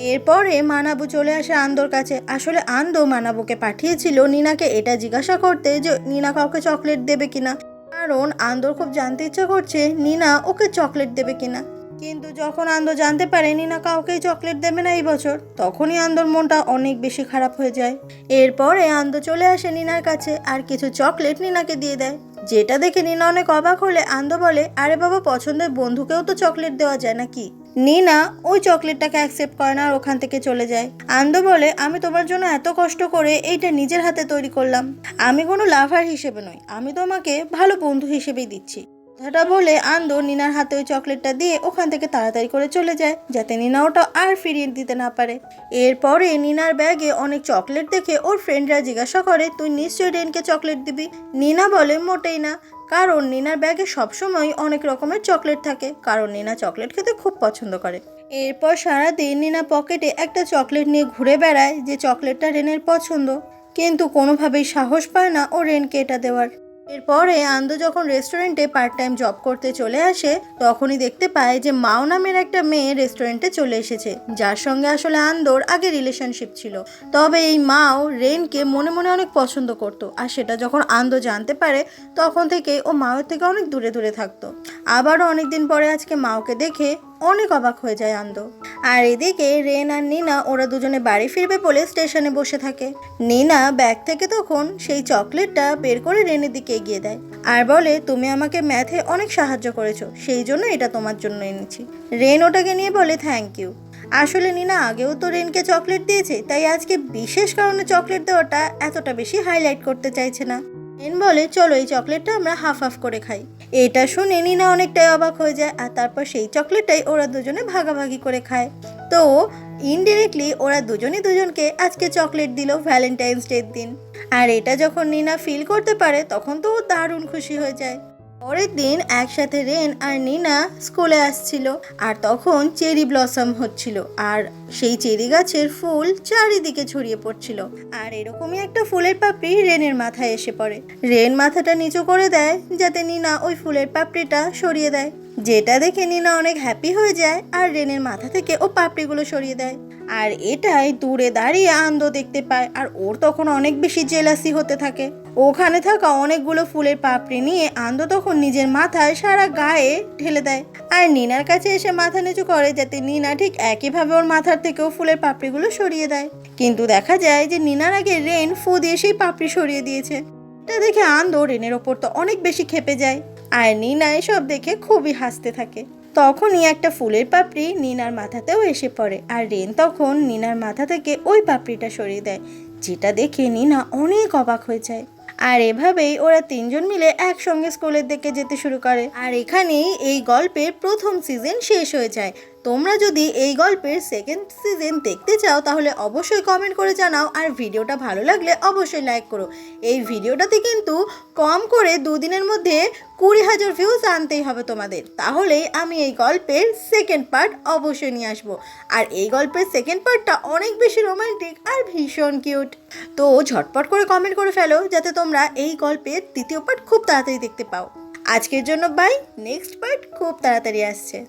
এরপরে মানাবু চলে আসে আন্দোর কাছে। আসলে আন্দো মানাবুকে পাঠিয়েছিল নিনাকে এটা জিজ্ঞাসা করতে যে নিনা কাউকে চকলেট দেবে কিনা, কারণ আন্দোর খুব জানতে ইচ্ছা করছে নিনা ওকে চকলেট দেবে কিনা। কিন্তু যখন আন্দো জানতে পারে নিনা কাউকেই চকলেট দেবে না এই বছর, তখনই আন্দোর মনটা অনেক বেশি খারাপ হয়ে যায়। এরপরে আন্দো চলে আসে নিনার কাছে আর কিছু চকলেট নিনাকে দিয়ে দেয়, যেটা দেখে নিনা অনেক অবাক হলে আন্দো বলে, আরে বাবা, পছন্দের বন্ধুকেও তো চকলেট দেওয়া যায় নাকি? নিনা ওই চকলেটটাকে অ্যাকসেপ্ট করে না আর ওখান থেকে চলে যায়। আন্দো বলে, আমি তোমার জন্য এত কষ্ট করে এইটা নিজের হাতে তৈরি করলাম, আমি কোনো লাভার হিসেবে নই, আমি তোমাকে ভালো বন্ধু হিসেবেই দিচ্ছি। কথাটা বলে আন্দো নিনার হাতে ওই চকলেটটা দিয়ে ওখান থেকে তাড়াতাড়ি করে চলে যায়, যাতে নিনা ওটা আর ফিরিয়ে দিতে না পারে। এরপরে নিনার ব্যাগে অনেক চকলেট দেখে ওর ফ্রেন্ডরা জিজ্ঞাসা করে, তুই নিশ্চয়ই রেনকে চকলেট দিবি? নিনা বলে, মোটেই না, কারণ নিনার ব্যাগে সবসময় অনেক রকমের চকলেট থাকে, কারণ নিনা চকলেট খেতে খুব পছন্দ করে। এরপর সারাদিন নিনা পকেটে একটা চকলেট নিয়ে ঘুরে বেড়ায়, যে চকলেটটা রেনের পছন্দ, কিন্তু কোনোভাবেই সাহস পায় না ও রেনকে এটা দেওয়ার। এরপরে আন্দো যখন রেস্টুরেন্টে পার্ট টাইম জব করতে চলে আসে, তখনই দেখতে পায় যে মাও নামের একটা মেয়ে রেস্টুরেন্টে চলে এসেছে, যার সঙ্গে আসলে আন্দোর আগে রিলেশনশিপ ছিল। তবে এই মাও রেনকে মনে মনে অনেক পছন্দ করতো, আর সেটা যখন আন্দো জানতে পারে তখন থেকে ও মায়ের থেকে অনেক দূরে দূরে থাকতো। আবারও অনেকদিন পরে আজকে মাওকে দেখে অনেক অবাক হয়ে যায় আন্দো। আর এদিকে রেন আর নিনা ওরা দুজনে বাড়ি ফিরবে বলে স্টেশনে বসে থাকে। নিনা ব্যাগ থেকে তখন সেই চকলেটটা বের করে রেনের দিকে এগিয়ে দেয় আর বলে, তুমি আমাকে ম্যাথে অনেক সাহায্য করেছো, সেই জন্য এটা তোমার জন্য এনেছি। রেন ওটাকে নিয়ে বলে, থ্যাংক ইউ। আসলে নিনা আগেও তো রেনকে চকলেট দিয়েছে, তাই আজকে বিশেষ কারণে চকলেট দেওয়াটা এতটা বেশি হাইলাইট করতে চাইছে না। রেন বলে, চলো এই চকলেটটা আমরা হাফ হাফ করে খাই। এটা শুনে নিনা অনেকটাই অবাক হয়ে যায়, আর তারপর সেই চকলেটটাই ওরা দুজনে ভাগাভাগি করে খায়। তো ইনডিরেক্টলি ওরা দুজনই দুজনকে আজকে চকলেট দিল ভ্যালেন্টাইন্স ডের দিন। আর এটা যখন নিনা ফিল করতে পারে তখন তো ও দারুণ খুশি হয়ে যায়। পরের দিন একসাথে রেন আর নিনা স্কুলে আসছিল, আর তখন চেরি ব্লসম হচ্ছিল, আর সেই চেরি গাছের ফুল চারিদিকে ছড়িয়ে পড়ছিল। আর এরকমই একটা ফুলের পাপড়ি রেনের মাথায় এসে পড়ে। রেন মাথাটা নিচু করে দেয় যাতে নিনা ওই ফুলের পাপড়িটা সরিয়ে দেয়, যেটা দেখে নিনা অনেক হ্যাপি হয়ে যায় আর রেনের মাথা থেকে ও পাপড়িগুলো সরিয়ে দেয়। আর এটাই দূরে দাঁড়িয়ে আনন্দ দেখতে পায়, আর ওর তখন অনেক বেশি জেলাসি হতে থাকে। ওখানে থাকা অনেকগুলো ফুলের পাপড়ি নিয়ে আনন্দ তখন নিজের মাথায় সারা গায়ে ঢেলে দেয়, আর নিনার কাছে এসে মাথা নিচু করে যাতে নিনা ঠিক একইভাবে ওর মাথার থেকেও ফুলের পাপড়িগুলো সরিয়ে দেয়। কিন্তু দেখা যায় যে নিনার আগে রেন ফু দিয়ে সেই পাপড়ি সরিয়ে দিয়েছে। এটা দেখে আনন্দ রেনের ওপর তো অনেক বেশি ক্ষেপে যায়, আর নিনা এসব দেখে খুবই হাসতে থাকে। তখনই একটা ফুলের পাপড়ি নিনার মাথাতেও এসে পড়ে, আর রেন তখন নিনার মাথা থেকে ওই পাপড়িটা সরিয়ে দেয়, যেটা দেখে নিনা অনেক অবাক হয়ে যায়। আর এভাবেই ওরা তিনজন মিলে একসঙ্গে স্কুলের দিকে যেতে শুরু করে। আর এখানেই এই গল্পের প্রথম সিজন শেষ হয়ে যায়। তোমরা যদি এই গল্পের সেকেন্ড সিজন দেখতে চাও তাহলে অবশ্যই কমেন্ট করে জানাও, আর ভিডিওটা ভালো লাগলে অবশ্যই লাইক করো। এই ভিডিওটাতে কিন্তু কম করে 2 দিনের মধ্যে 20,000 ভিউজ আনতেই হবে তোমাদের, তাহলেই আমি এই গল্পের সেকেন্ড পার্ট অবশ্যই নিয়ে আসবো। আর এই গল্পের সেকেন্ড পার্টটা অনেক বেশি রোমান্টিক আর ভীষণ কিউট, তো ঝটপট করে কমেন্ট করে ফেলো যাতে তোমরা এই গল্পের দ্বিতীয় পার্ট খুব তাড়াতাড়ি দেখতে পাও। আজকের জন্য বাই, নেক্সট পার্ট খুব তাড়াতাড়ি আসছে।